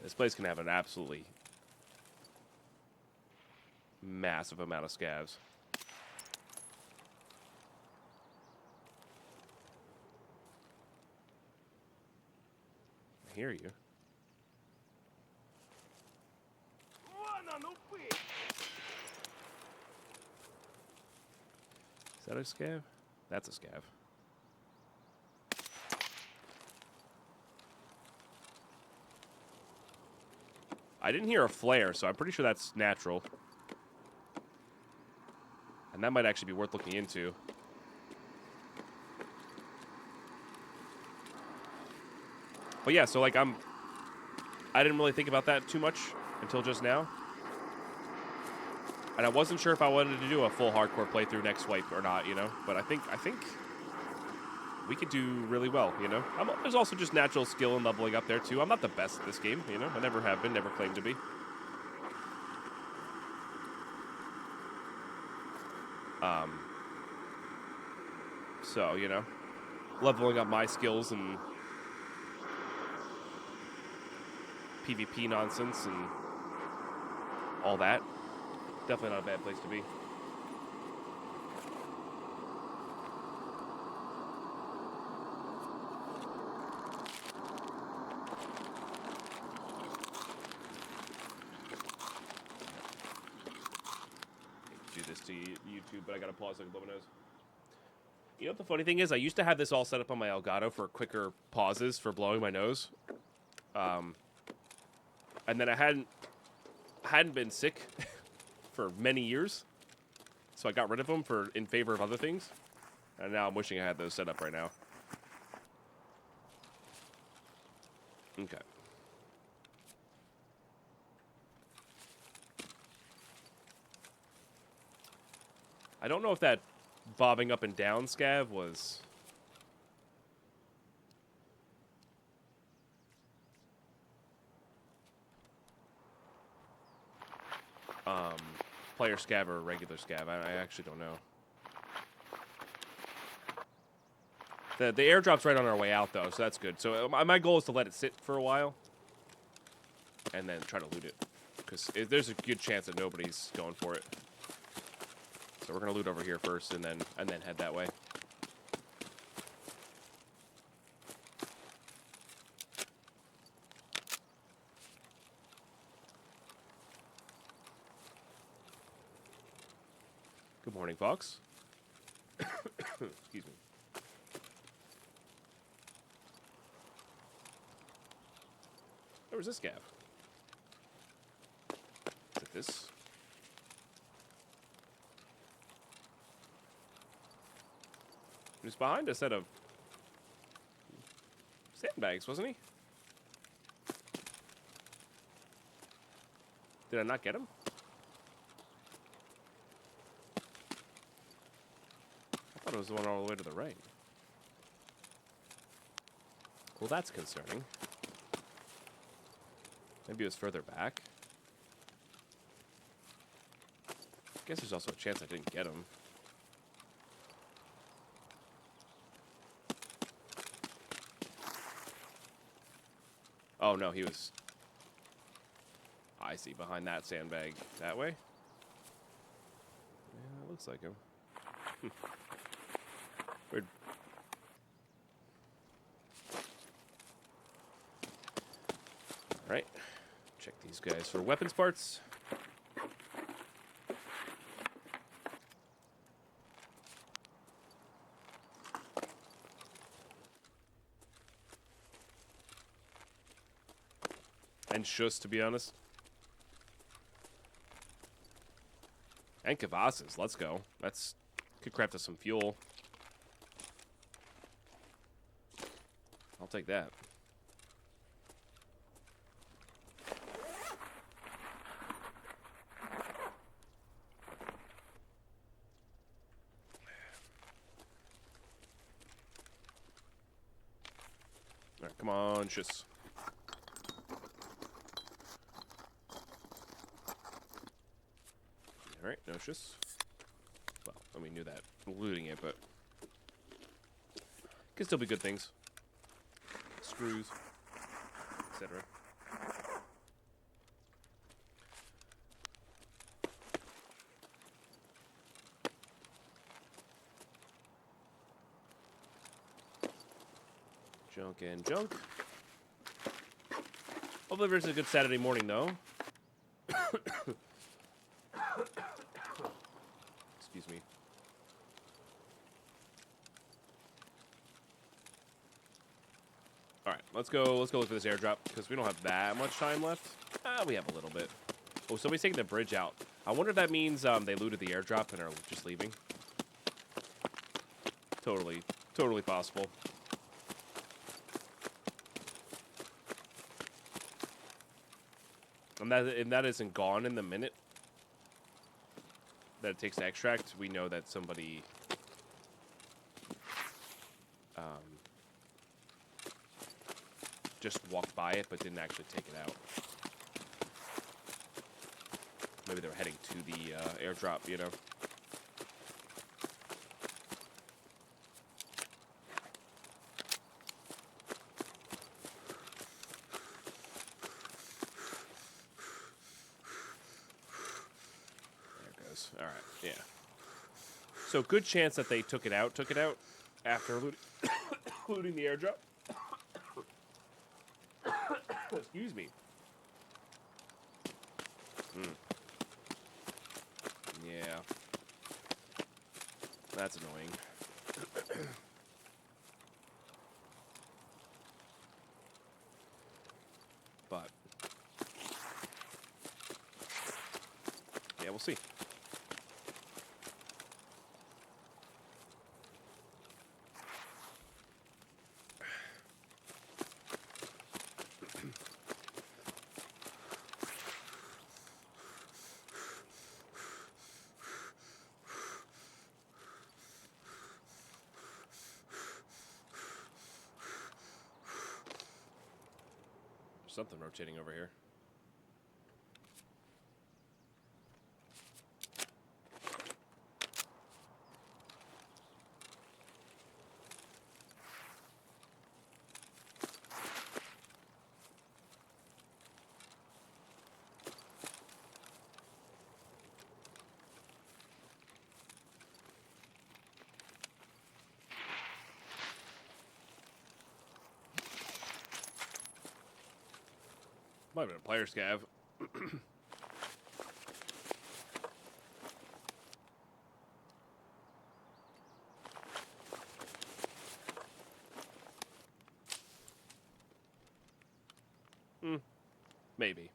A: This place can have an absolutely massive amount of scavs. I hear you. Is that a scav? That's a scav. I didn't hear a flare, so I'm pretty sure that's natural. And that might actually be worth looking into. But yeah, so like I didn't really think about that too much until just now. And I wasn't sure if I wanted to do a full hardcore playthrough next wipe or not, you know? But I think we could do really well, you know? There's also just natural skill and leveling up there too. I'm not the best at this game, you know? I never have been, never claimed to be. So, you know, leveling up my skills and PvP nonsense and all that. Definitely not a bad place to be. Do this to YouTube, but I gotta pause so I can blow my nose. You know what the funny thing is? I used to have this all set up on my Elgato for quicker pauses for blowing my nose. And then I hadn't been sick for many years. So I got rid of them in favor of other things. And now I'm wishing I had those set up right now. Okay. I don't know if that bobbing up and down scav was... player scav or regular scav. I actually don't know. The airdrop's right on our way out, though, so that's good. So my goal is to let it sit for a while and then try to loot it. Because there's a good chance that nobody's going for it. So we're going to loot over here first and then head that way. Good morning, Fox. Excuse me. Where's this gav? Is it this? He was behind a set of sandbags, wasn't he? Did I not get him? I thought it was the one all the way to the right. Well, that's concerning. Maybe it was further back. I guess there's also a chance I didn't get him. Oh, no, he was... I see, behind that sandbag. That way? Yeah, it looks like him. Weird. Alright. Check these guys for weapons parts. And Schuss, to be honest. And Kavasas, let's go. That's... Could craft us some fuel. I'll take that. Alright, come on, Schuss. Alright, no Schuss. Well, we knew that. Looting it, but... Could still be good things. Screws, etc. Junk and junk. Hopefully it's a good Saturday morning, though. Excuse me. Alright, let's go look for this airdrop, because we don't have that much time left. We have a little bit. Oh, somebody's taking the bridge out. I wonder if that means they looted the airdrop and are just leaving. Totally possible. And that isn't gone in the minute that it takes to extract, we know that somebody just walked by it but didn't actually take it out. Maybe they were heading to the airdrop, you know. Alright, yeah. So good chance that they took it out after looting the airdrop. Excuse me. Yeah. That's annoying. But yeah, we'll see. Something rotating over here. Might have been a player scav. Maybe.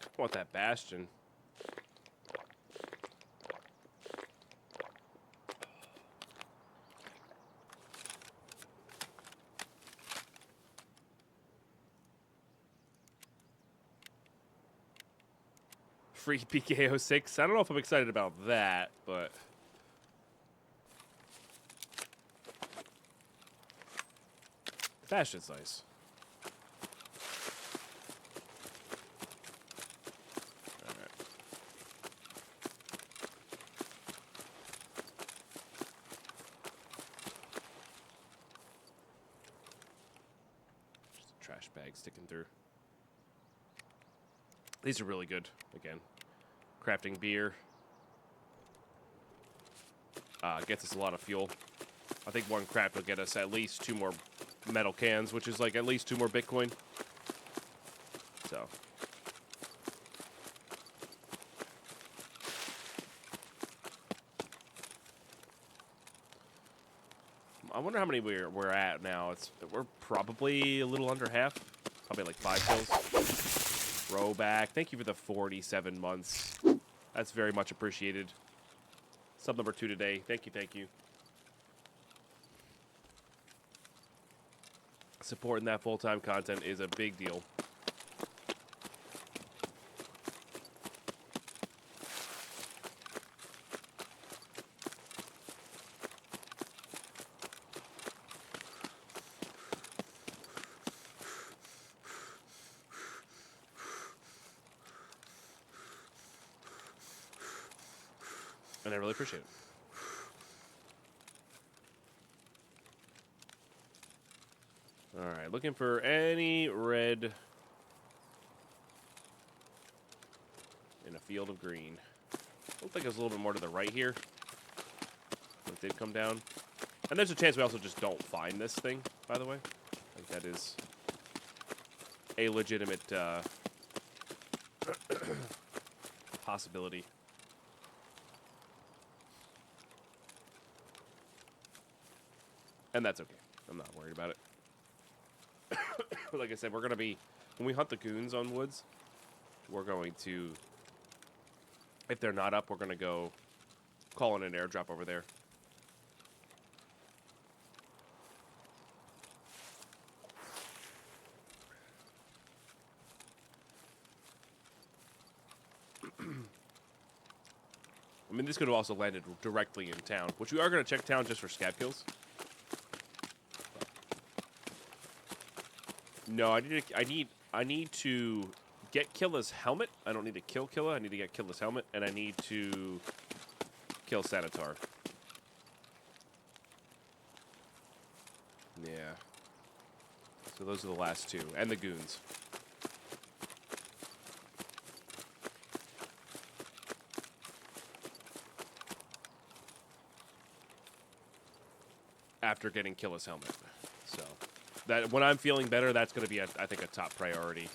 A: I want that Bastion. Free PKO6. I don't know if I'm excited about that, but Bastion's nice. All right. Just a trash bag sticking through. These are really good. Again, crafting beer gets us a lot of fuel. I think one craft will get us at least 2 more metal cans, which is like at least 2 more Bitcoin. So. I wonder how many we're at now. We're probably a little under half. Probably like 5 kills. Throwback. Thank you for the 47 months. That's very much appreciated. Sub number 2 today. Thank you, thank you. Supporting that full-time content is a big deal. And I really appreciate it. All right, looking for any red in a field of green. Looks like there's a little bit more to the right here. It did come down. And there's a chance we also just don't find this thing, by the way. I think that is a legitimate possibility. And that's okay. I'm not worried about it. Like I said, we're going to be... When we hunt the goons on woods, we're going to... If they're not up, we're going to go call in an airdrop over there. I mean, this could have also landed directly in town, which we are going to check town just for scav kills. No, I need to get Killa's helmet. I don't need to kill Killa. I need to get Killa's helmet, and I need to kill Sanitar. Yeah. So those are the last 2, and the goons. After getting Killa's helmet, so. That when I'm feeling better, that's going to be, I think, a top priority.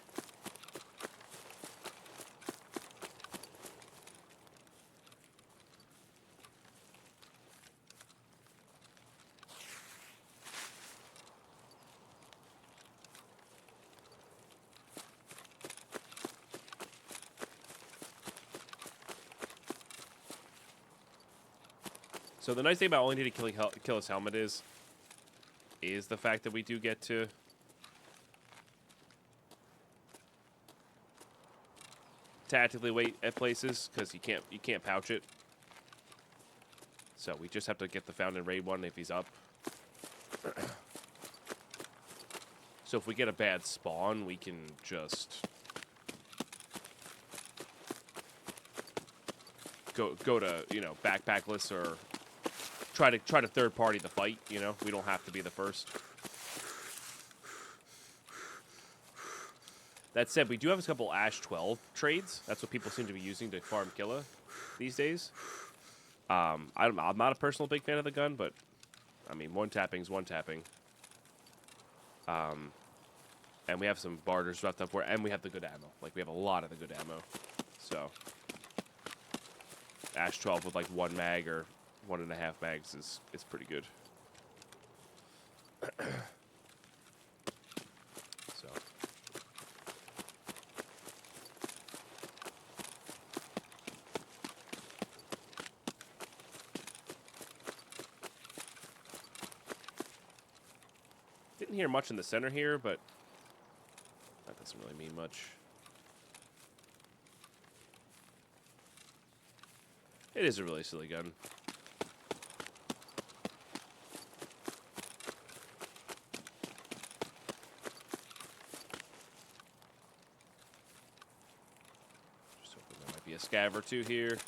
A: So the nice thing about only needing to kill his helmet is the fact that we do get to tactically wait at places because you can't pouch it. So we just have to get the found and raid one if he's up. So if we get a bad spawn, we can just go to, you know, backpackless or try to third party the fight, you know. We don't have to be the first. That said, we do have a couple Ash 12 trades. That's what people seem to be using to farm Killa these days. I'm not a personal big fan of the gun, but I mean, one tapping's one tapping. And we have some barters left up for, and we have the good ammo. Like, we have a lot of the good ammo. So Ash 12 with like 1 mag or 1.5 mags is pretty good. didn't hear much in the center here, but that doesn't really mean much. It is a really silly gun. Just hoping there might be a scav or two here.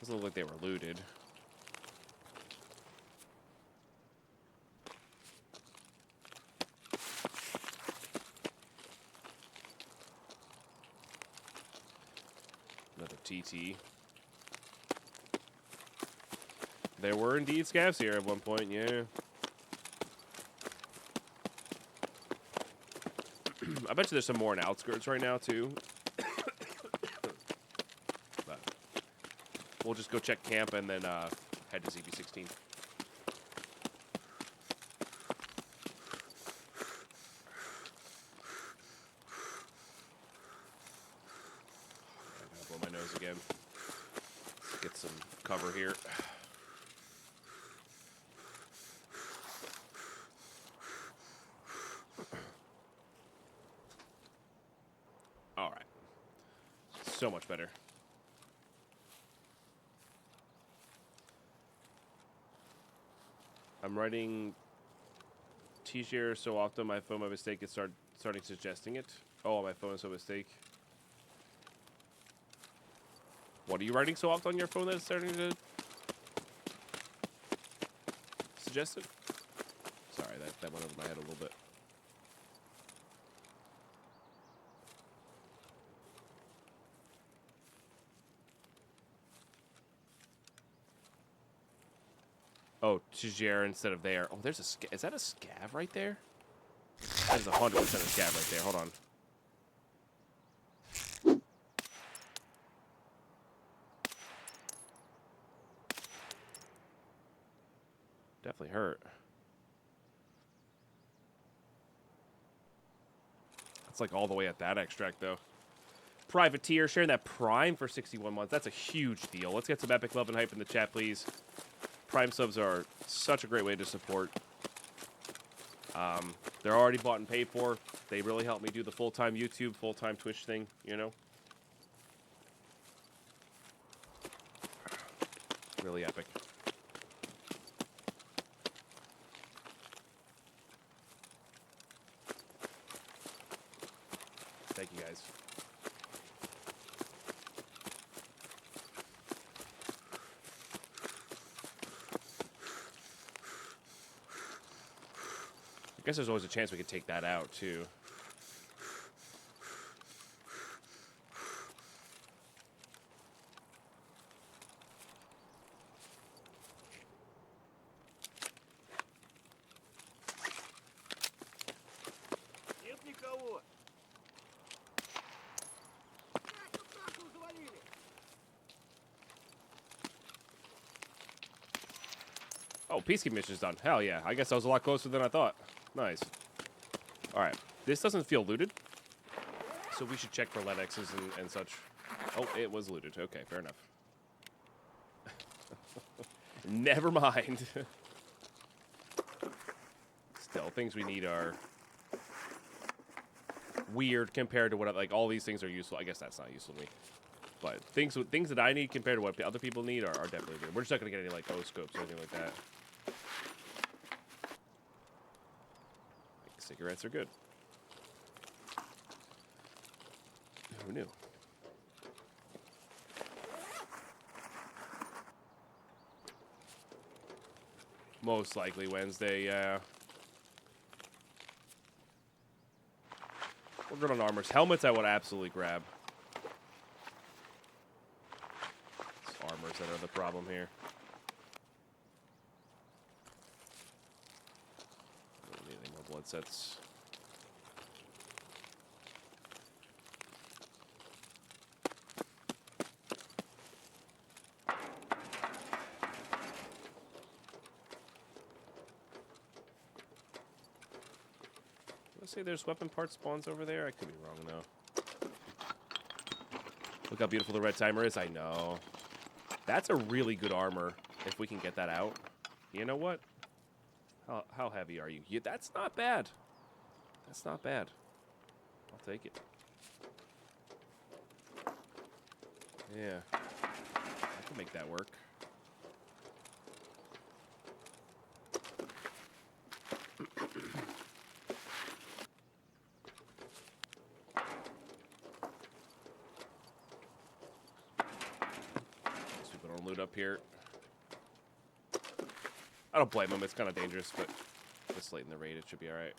A: Doesn't look like they were looted. Another TT. There were indeed scavs here at one point, yeah. I bet you there's some more in outskirts right now, too. But we'll just go check camp and then head to ZB16. I'm gonna blow my nose again. Get some cover here. All right. So much better. I'm writing T-share so often my phone by mistake is starting suggesting it. Oh, my phone is so mistake. What are you writing so often on your phone that it's starting to suggest it? Sorry, that went over my head a little bit. Oh, Tijera instead of there. Oh, there's a is that a scav right there? That is 100% a scav right there. Hold on. Definitely hurt. It's like all the way at that extract, though. Privateer sharing that Prime for 61 months. That's a huge deal. Let's get some epic love and hype in the chat, please. Prime subs are such a great way to support. They're already bought and paid for. They really help me do the full-time YouTube, full-time Twitch thing, you know? Really epic. Thank you, guys. I guess there's always a chance we could take that out, too. Oh, Peacekeeping mission's done. Hell yeah. I guess I was a lot closer than I thought. Nice. Alright. This doesn't feel looted. So we should check for Lennoxes and such. Oh, it was looted. Okay, fair enough. Never mind. Still, things we need are weird compared to what, like, all these things are useful. I guess that's not useful to me. But things that I need compared to what other people need are definitely weird. We're just not going to get any, like, O-scopes or anything like that. Like, cigarettes are good. Who knew? Most likely Wednesday, yeah. We're good on armors. Helmets I would absolutely grab. It's armors that are the problem here. Don't need any more blood sets. say there's weapon part spawns over there? I could be wrong, though. Look how beautiful the red timer is. I know. That's a really good armor, if we can get that out. You know what? How heavy are you? Yeah, that's not bad. That's not bad. I'll take it. Yeah. I can make that work. People don't loot up here. I don't blame them. It's kind of dangerous, but this late in the raid, it should be all right.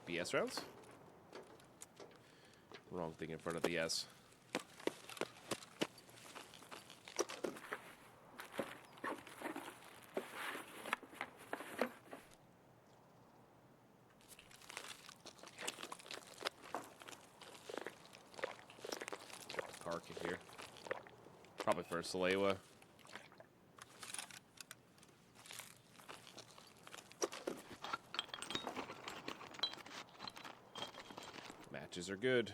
A: BS rounds? Wrong thing in front of the S. Kark in here. Probably for a Salewa. Matches are good.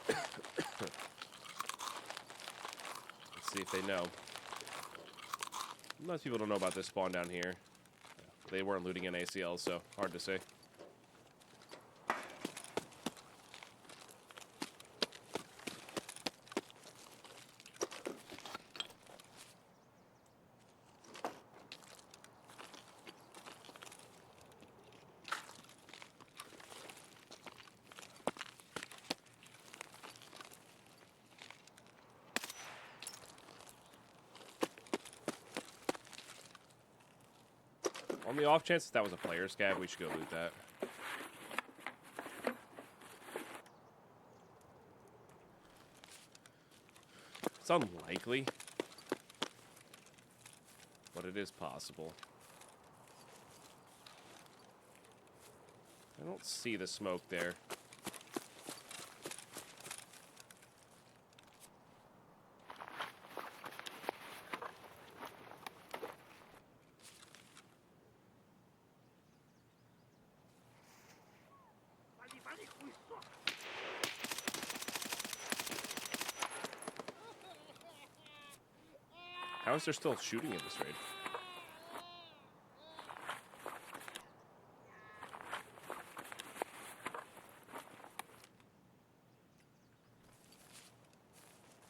A: Let's see if they know. Most people don't know about this spawn down here. They weren't looting in ACL, so hard to say. On the off chance that was a player scab, we should go loot that. It's unlikely, but it is possible. I don't see the smoke there. How is there still shooting in this raid?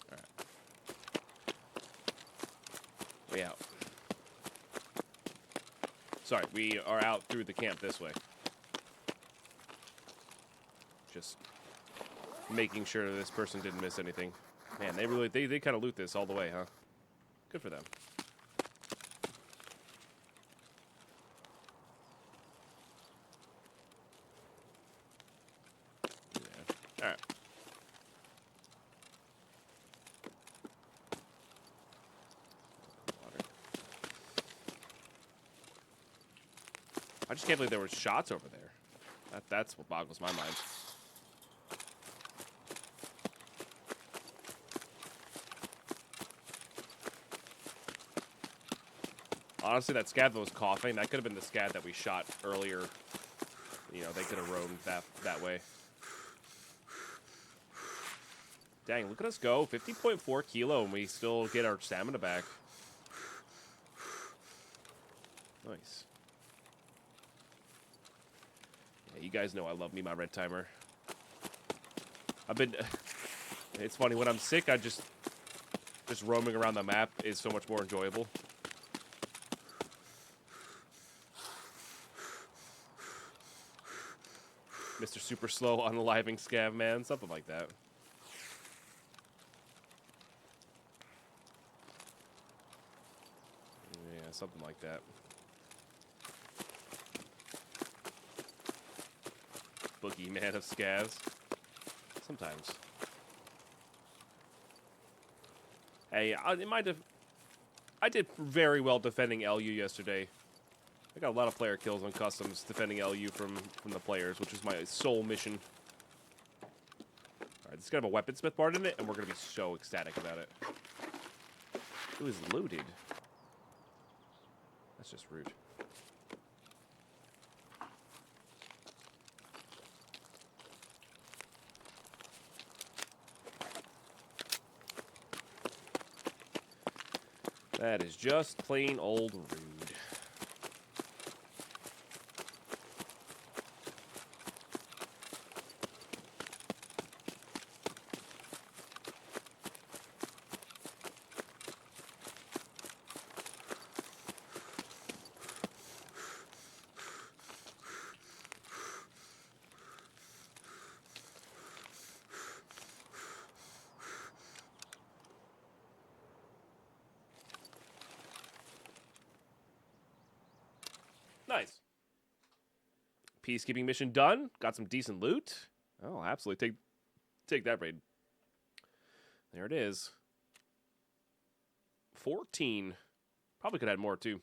A: Alright. Way out. Sorry, we are out through the camp this way. Just making sure this person didn't miss anything. Man, they kind of loot this all the way, huh? Good for them. Yeah. All right. Water. I just can't believe there were shots over there. That's what boggles my mind. Honestly, that scab that was coughing, that could have been the scab that we shot earlier. You know, they could have roamed that way. Dang, look at us go. 50.4 kilo, and we still get our stamina back. Nice. Yeah, you guys know I love me my red timer. I've been... It's funny, when I'm sick, I just roaming around the map is so much more enjoyable. Mr. Super Slow unaliving scav man, something like that. Yeah, something like that. Boogie man of scavs. Sometimes. Hey, I did very well defending LU yesterday. I got a lot of player kills on customs defending LU from the players, which is my sole mission. Alright, this is gonna have a weaponsmith part in it, and we're gonna be so ecstatic about it. It was looted. That's just rude. That is just plain old rude. Nice. Peacekeeping mission done. Got some decent loot. Oh, absolutely. Take that raid. There it is. 14. Probably could add more, too.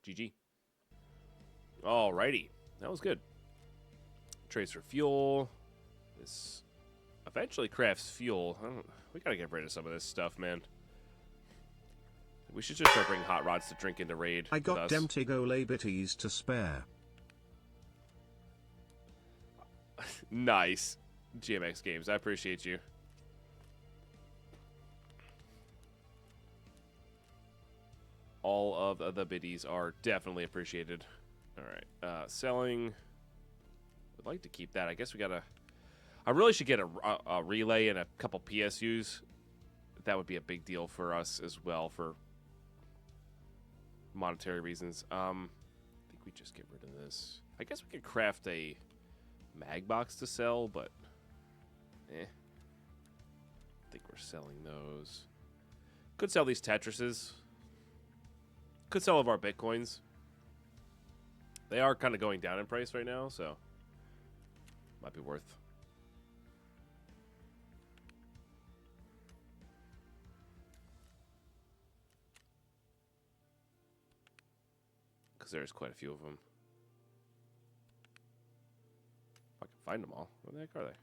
A: GG. Alrighty. That was good. Trace for fuel. This eventually crafts fuel. We gotta get rid of some of this stuff, man. We should just start bringing hot rods to drink into raid.
B: I got empty go laborities to spare.
A: Nice. GMX Games, I appreciate you. All of the biddies are definitely appreciated. Alright, selling. Would like to keep that. I guess we gotta... I really should get a relay and a couple PSUs. That would be a big deal for us as well for monetary reasons. I think we just get rid of this. I guess we could craft a mag box to sell, but I think we're selling those. Could sell these Tetrises. Could sell of our Bitcoins. They are kind of going down in price right now, so might be worth. Because there's quite a few of them. If I can find them all. Where the heck are they?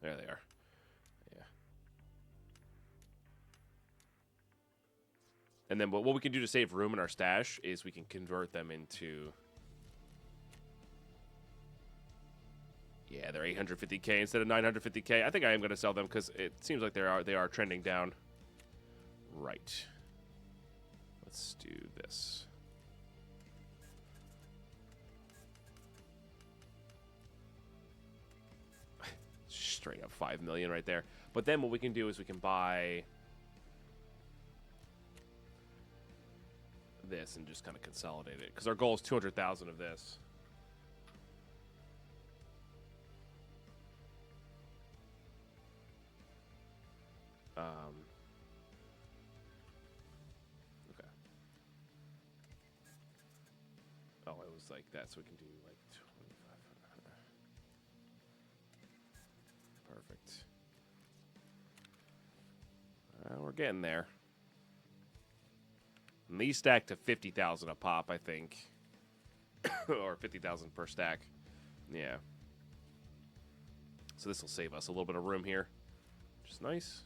A: There they are. Yeah. And then what we can do to save room in our stash is we can convert them into... Yeah, they're 850k instead of 950k. I think I am going to sell them because it seems like they are trending down. Right. Let's do this. Straight up 5 million right there. But then what we can do is we can buy this and just kind of consolidate it because our goal is 200,000 of this. Okay. Oh, it was like that, so we can do like 2,500. Perfect. We're getting there. And these stack to 50,000 a pop, I think. Or 50,000 per stack. Yeah. So this will save us a little bit of room here. Which is nice.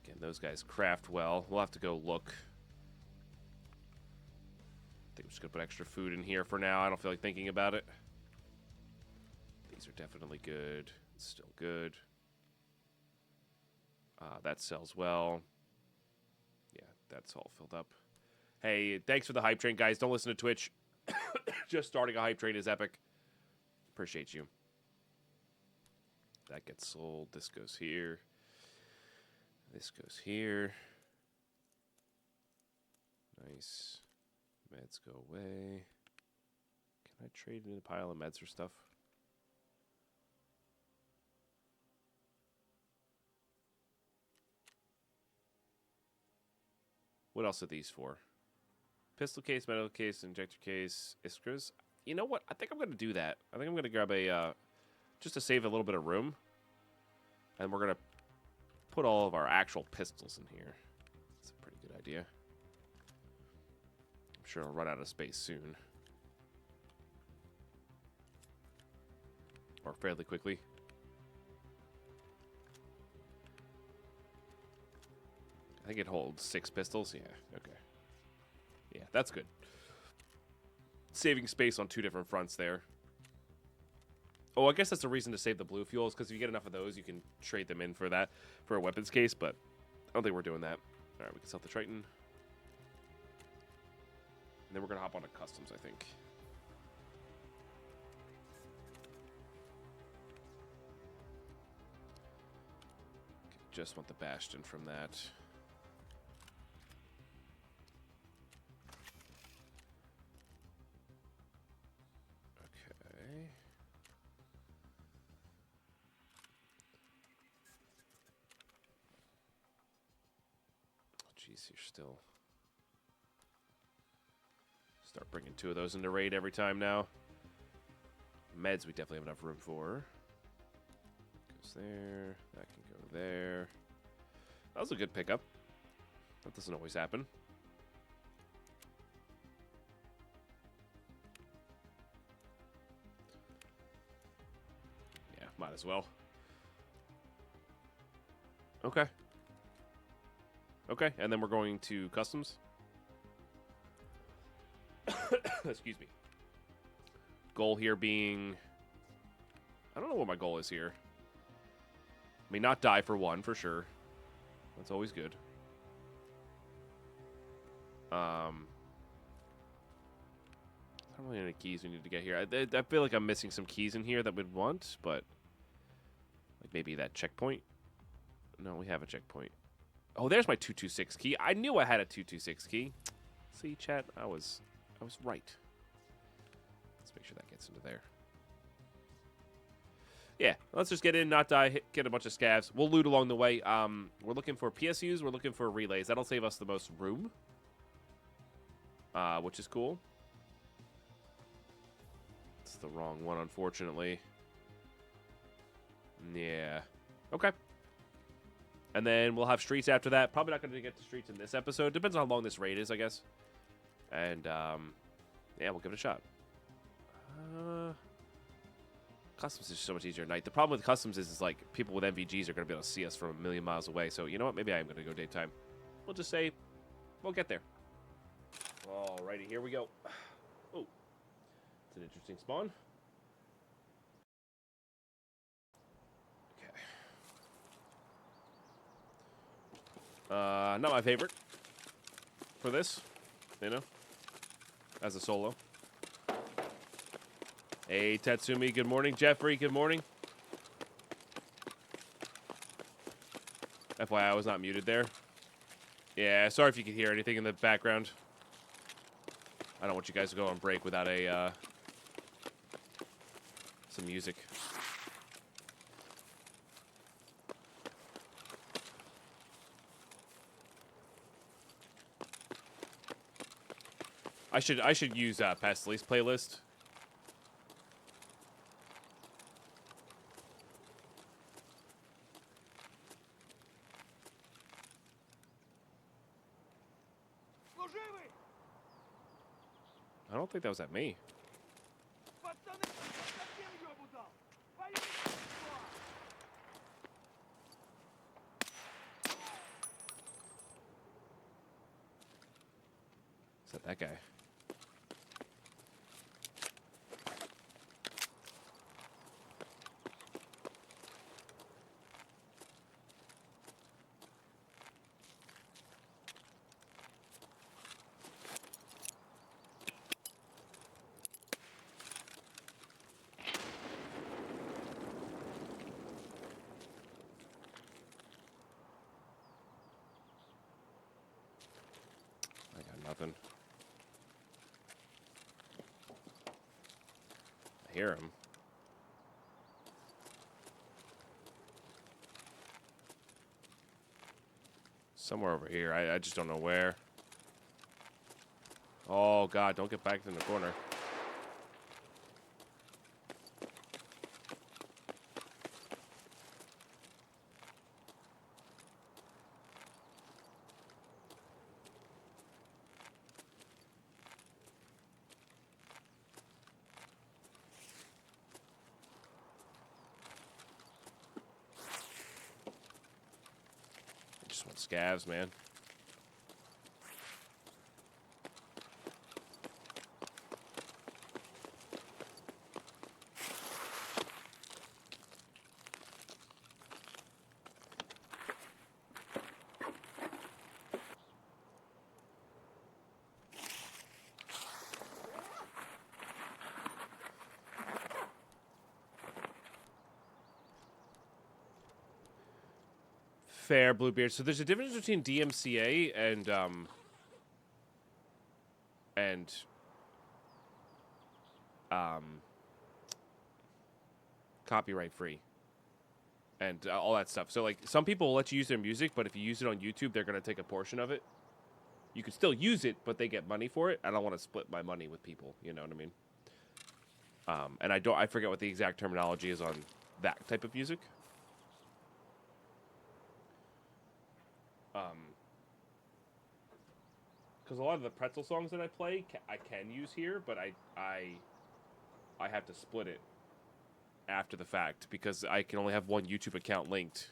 A: Again, those guys craft well. We'll have to go look. I think I'm just going to put extra food in here for now. I don't feel like thinking about it. These are definitely good. It's still good. That sells well. Yeah, that's all filled up. Hey, thanks for the hype train, guys. Don't listen to Twitch. Just starting a hype train is epic. Appreciate you. That gets sold. This goes here. This goes here. Nice. Meds go away. Can I trade in a pile of meds or stuff? What else are these for? Pistol case, medical case, injector case, iskras. You know what? I think I'm going to do that. I think I'm going to grab a, just to save a little bit of room. And we're going to put all of our actual pistols in here. That's a pretty good idea. I'm sure I'll run out of space soon. Or fairly quickly. I think it holds 6 pistols. Yeah, okay. Yeah, that's good. Saving space on 2 different fronts there. Oh, I guess that's the reason to save the blue fuels, because if you get enough of those, you can trade them in for that, for a weapons case, but I don't think we're doing that. All right, we can sell the Triton. And then we're going to hop on to customs, I think. Just want the Bastion from that. Okay. Oh, jeez, you're still... Start bringing 2 of those into raid every time now. Meds we definitely have enough room for. Goes there. That can go there. That was a good pickup. That doesn't always happen. Yeah, might as well. Okay. Okay, and then we're going to customs. Excuse me. Goal here being... I don't know what my goal is here. I mean, not die for 1, for sure. That's always good. I don't really know any keys we need to get here. I feel like I'm missing some keys in here that we'd want, but... Like maybe that checkpoint? No, we have a checkpoint. Oh, there's my 226 key. I knew I had a 226 key. See, chat? I was right. Let's make sure that gets into there. Yeah, let's just get in, not die, get a bunch of scavs. We'll loot along the way. We're looking for PSUs. We're looking for relays. That'll save us the most room, which is cool. It's the wrong one, unfortunately. Yeah. Okay. And then we'll have streets after that. Probably not going to get to streets in this episode. Depends on how long this raid is, I guess. And, yeah, we'll give it a shot. Customs is so much easier at night. The problem with customs is like, people with MVGs are going to be able to see us from a million miles away. So, you know what? Maybe I am going to go daytime. We'll just say, we'll get there. Alrighty, here we go. Oh, it's an interesting spawn. Not my favorite for this, you know, as a solo. Hey, Tatsumi, good morning. Jeffrey, good morning. FYI, I was not muted there. Yeah, sorry if you could hear anything in the background. I don't want you guys to go on break without a, some music. I should use Pastely's playlist. I don't think that was at me. Is that guy? Nothing. I hear him. Somewhere over here. I just don't know where. Oh, God. Don't get backed in the corner. Scavs, man. Fair, Bluebeard. So there's a difference between DMCA and copyright free and all that stuff. So like some people will let you use their music, but if you use it on YouTube, they're going to take a portion of it. You can still use it, but they get money for it. I don't want to split my money with people. You know what I mean? And I forget what the exact terminology is on that type of music. Because a lot of the pretzel songs that I play, I can use here, but I have to split it after the fact because I can only have one YouTube account linked.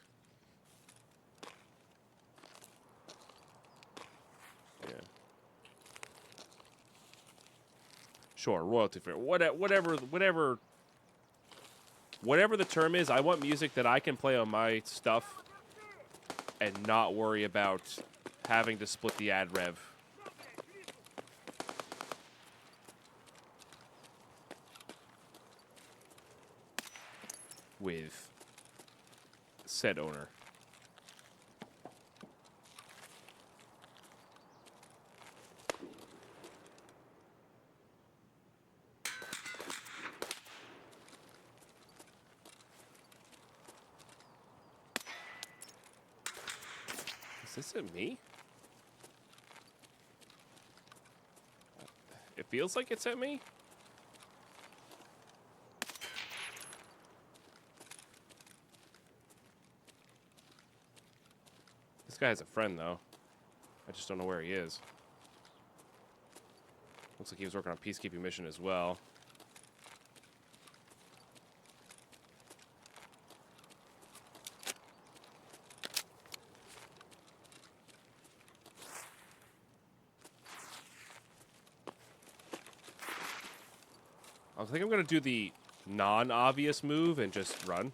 A: Yeah. Sure, royalty free. Whatever the term is, I want music that I can play on my stuff and not worry about having to split the ad rev. With said owner. Is this at me? It feels like it's at me. This guy has a friend, though. I just don't know where he is. Looks like he was working on a peacekeeping mission as well. I think I'm going to do the non-obvious move and just run.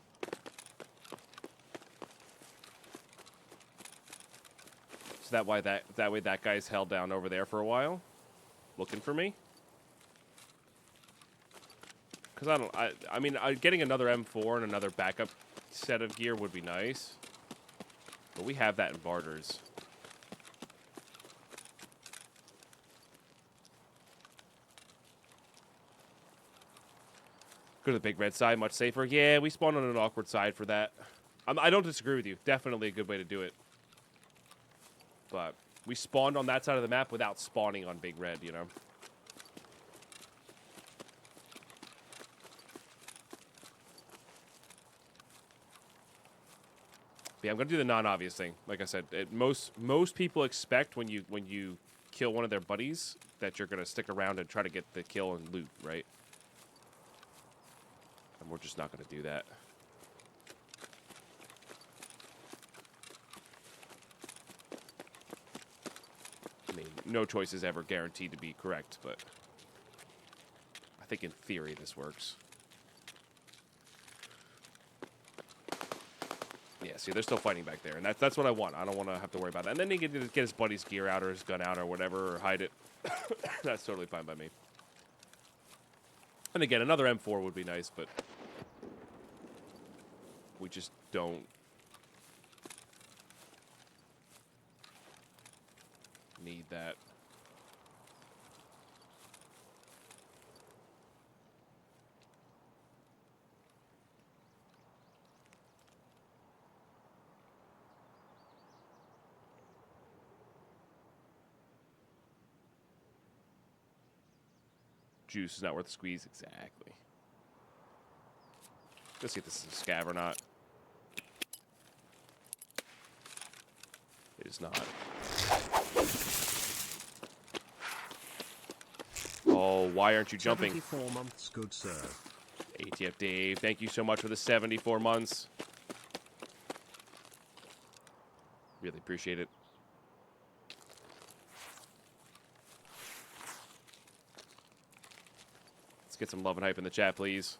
A: So that way that guy's held down over there for a while, looking for me. Because I mean, getting another M4 and another backup set of gear would be nice. But we have that in barters. Go to the big red side, much safer. Yeah, we spawned on an awkward side for that. I don't disagree with you. Definitely a good way to do it. But we spawned on that side of the map without spawning on big red, you know? Yeah, I'm gonna do the non-obvious thing. Like I said, most people expect when you kill one of their buddies that you're gonna stick around and try to get the kill and loot, right? And we're just not gonna do that. I mean, no choice is ever guaranteed to be correct, but I think in theory this works. Yeah, see, they're still fighting back there, and that's what I want. I don't want to have to worry about that. And then he can get his buddy's gear out or his gun out or whatever, or hide it. That's totally fine by me. And again, another M4 would be nice, but we just don't need that. Juice is not worth the squeeze. Exactly. Let's see if this is a scav or not. It is not. Oh, why aren't you jumping?
B: 74 months, good sir.
A: ATF Dave, thank you so much for the 74 months. Really appreciate it. Let's get some love and hype in the chat, please.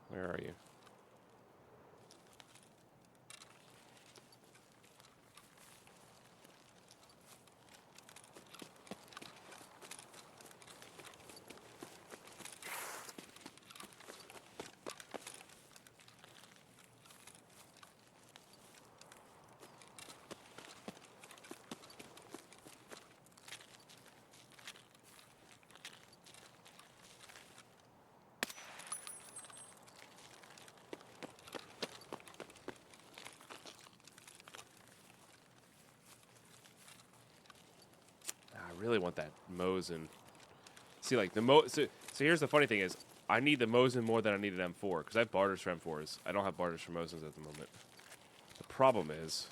A: Where are you? really want that Mosin. See, like, so here's the funny thing is, I need the Mosin more than I need an M4, because I have barters for M4s. I don't have barters for Mosins at the moment. The problem is,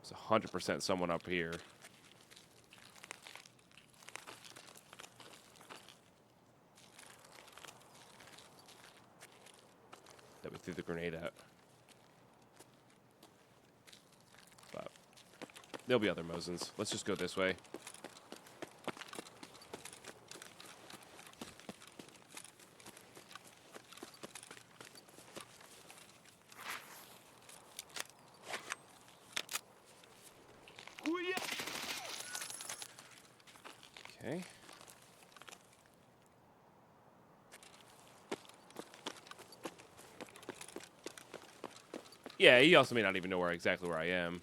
A: there's 100% someone up here. That we threw the grenade at. But there'll be other Mosins. Let's just go this way. Okay. Yeah, he also may not even know exactly where I am.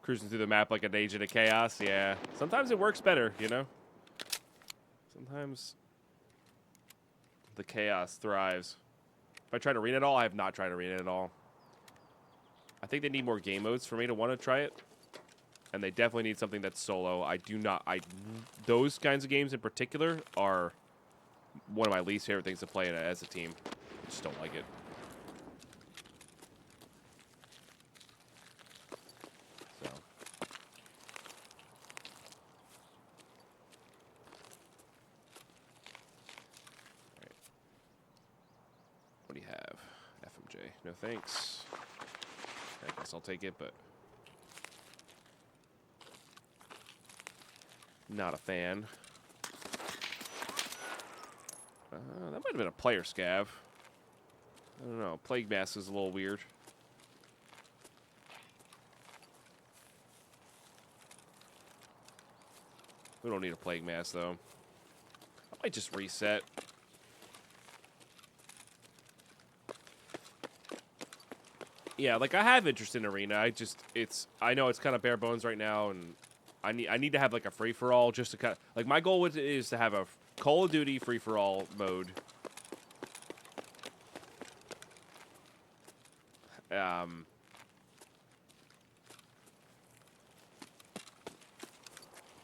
A: Cruising through the map like an agent of chaos, yeah. Sometimes it works better, you know? Sometimes the chaos thrives. If I try to arena at all, I have not tried arena at all. I think they need more game modes for me to want to try it. And they definitely need something that's solo. Those kinds of games in particular are one of my least favorite things to play as a team. I just don't like it. So. All right. What do you have? FMJ. No thanks. I guess I'll take it, but not a fan. That might have been a player scav. I don't know. Plague Mask is a little weird. We don't need a Plague Mask, though. I might just reset. Yeah, like, I have interest in Arena. I know it's kind of bare bones right now, and I need to have, like, a free-for-all just to kind of... Like, my goal is to have a Call of Duty free-for-all mode.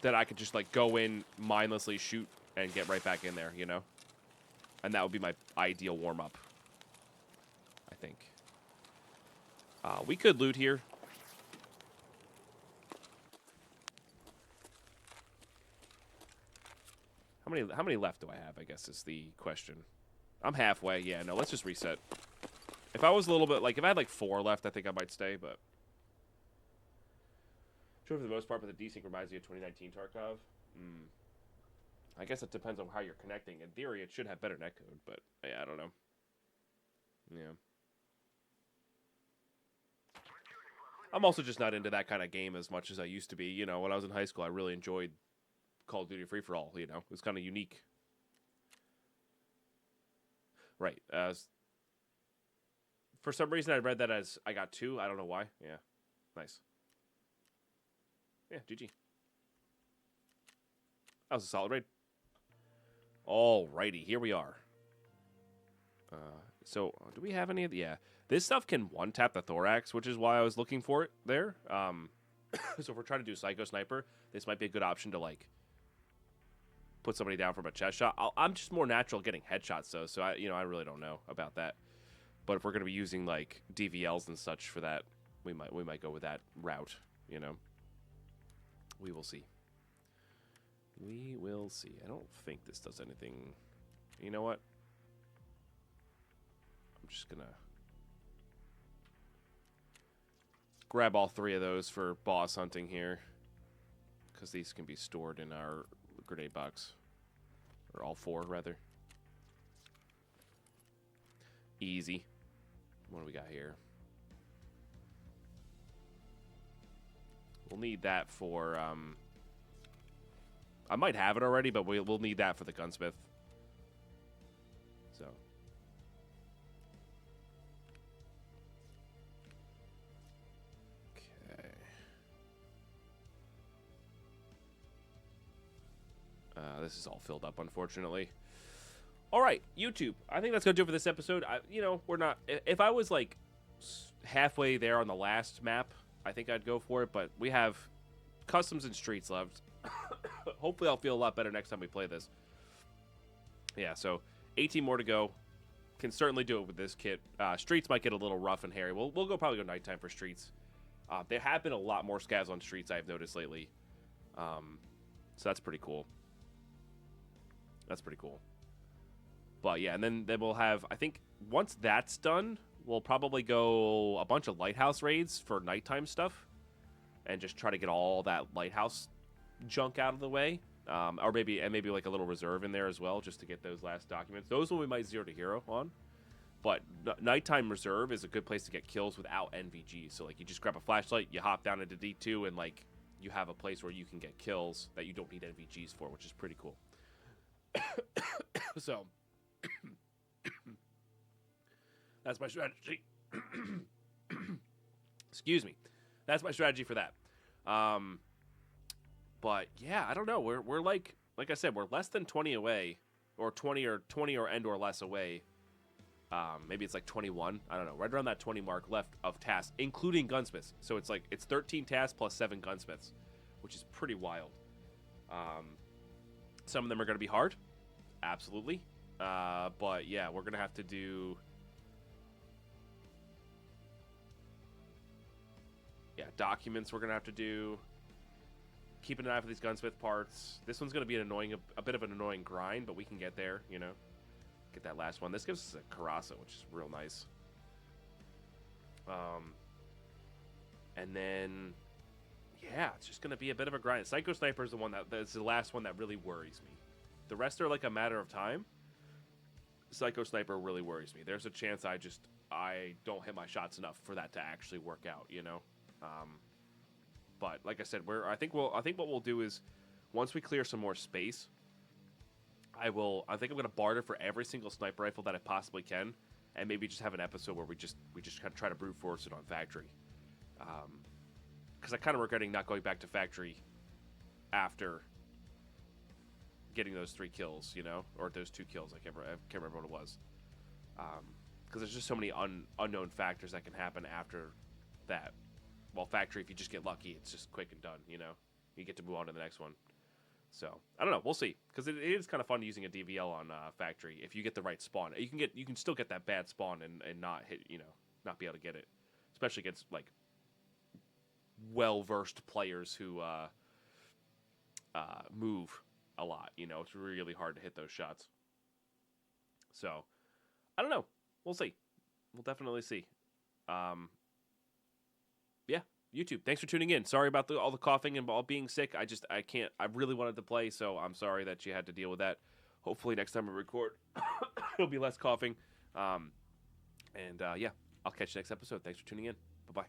A: That I could just, like, go in, mindlessly shoot, and get right back in there, you know? And that would be my ideal warm-up, I think. We could loot here. How many left do I have, I guess, is the question. I'm halfway. Yeah, no, let's just reset. If I was a little bit, like, if I had, like, 4 left, I think I might stay, but... Sure, for the most part, but the desync reminds me of 2019 Tarkov. I guess it depends on how you're connecting. In theory, it should have better netcode, but, yeah, I don't know. Yeah. I'm also just not into that kind of game as much as I used to be. You know, when I was in high school, I really enjoyed Call of Duty Free-for-All, you know. It was kind of unique. Right. For some reason, I read that as I got 2. I don't know why. Yeah. Nice. Yeah, GG. That was a solid raid. Alrighty, here we are. So, do we have any of the... Yeah. This stuff can one-tap the thorax, which is why I was looking for it there. So if we're trying to do Psycho Sniper, this might be a good option to, like, put somebody down from a chest shot. I'm just more natural getting headshots, though, so I really don't know about that. But if we're going to be using, like, DVLs and such for that, we might go with that route, you know. We will see. We will see. I don't think this does anything. You know what? I'm just going to grab all 3 of those for boss hunting here, because these can be stored in our grenade box. Or all 4, rather. Easy. What do we got here? We'll need that for... I might have it already, but we'll need that for the gunsmith. So... this is all filled up, unfortunately. All right, YouTube. I think that's going to do it for this episode. We're not... If I was, like, halfway there on the last map, I think I'd go for it. But we have customs and streets left. Hopefully I'll feel a lot better next time we play this. Yeah, so 18 more to go. Can certainly do it with this kit. Streets might get a little rough and hairy. We'll probably go nighttime for streets. There have been a lot more scavs on streets I've noticed lately. So that's pretty cool. That's pretty cool. But yeah, and then we'll have, I think once that's done, we'll probably go a bunch of lighthouse raids for nighttime stuff. And just try to get all that lighthouse junk out of the way. Or maybe like a little reserve in there as well, just to get those last documents. Those one we might 0 to hero on. But nighttime reserve is a good place to get kills without NVG. So like you just grab a flashlight, you hop down into D2, and like you have a place where you can get kills that you don't need NVGs for, which is pretty cool. So that's my strategy. Excuse me. That's my strategy for that. But yeah, I don't know. We're like I said, we're less than 20 away, or 20 or end or less away. Maybe it's like 21. I don't know. Right around that 20 mark left of tasks, including gunsmiths. So it's 13 tasks plus 7 gunsmiths, which is pretty wild. Some of them are going to be hard, absolutely. But yeah, we're going to have to do. Yeah, documents we're going to have to do. Keeping an eye for these gunsmith parts. This one's going to be a bit of an annoying grind, but we can get there, you know. Get that last one. This gives us a Karasa, which is real nice. And then, yeah, it's just going to be a bit of a grind. Psycho Sniper is that's the last one that really worries me. The rest are like a matter of time. Psycho Sniper really worries me. There's a chance I don't hit my shots enough for that to actually work out, you know. But like I said, I think what we'll do is once we clear some more space, I think I'm gonna barter for every single sniper rifle that I possibly can, and maybe just have an episode where we just kind of try to brute force it on factory. Because I kind of regretting not going back to factory after getting those 3 kills, you know, or those 2 kills. I can't remember what it was. Because there's just so many unknown factors that can happen after that. Well, factory, if you just get lucky, it's just quick and done, you know? You get to move on to the next one. So, I don't know. We'll see. Because it is kind of fun using a DVL on factory if you get the right spawn. You can still get that bad spawn and not hit, you know, not be able to get it. Especially against, like, well-versed players who move a lot, you know? It's really hard to hit those shots. So, I don't know. We'll see. We'll definitely see. Yeah, YouTube, thanks for tuning in. Sorry about all the coughing and all being sick. I can't. I really wanted to play, so I'm sorry that you had to deal with that. Hopefully next time we record, it'll be less coughing. Yeah, I'll catch you next episode. Thanks for tuning in. Bye-bye.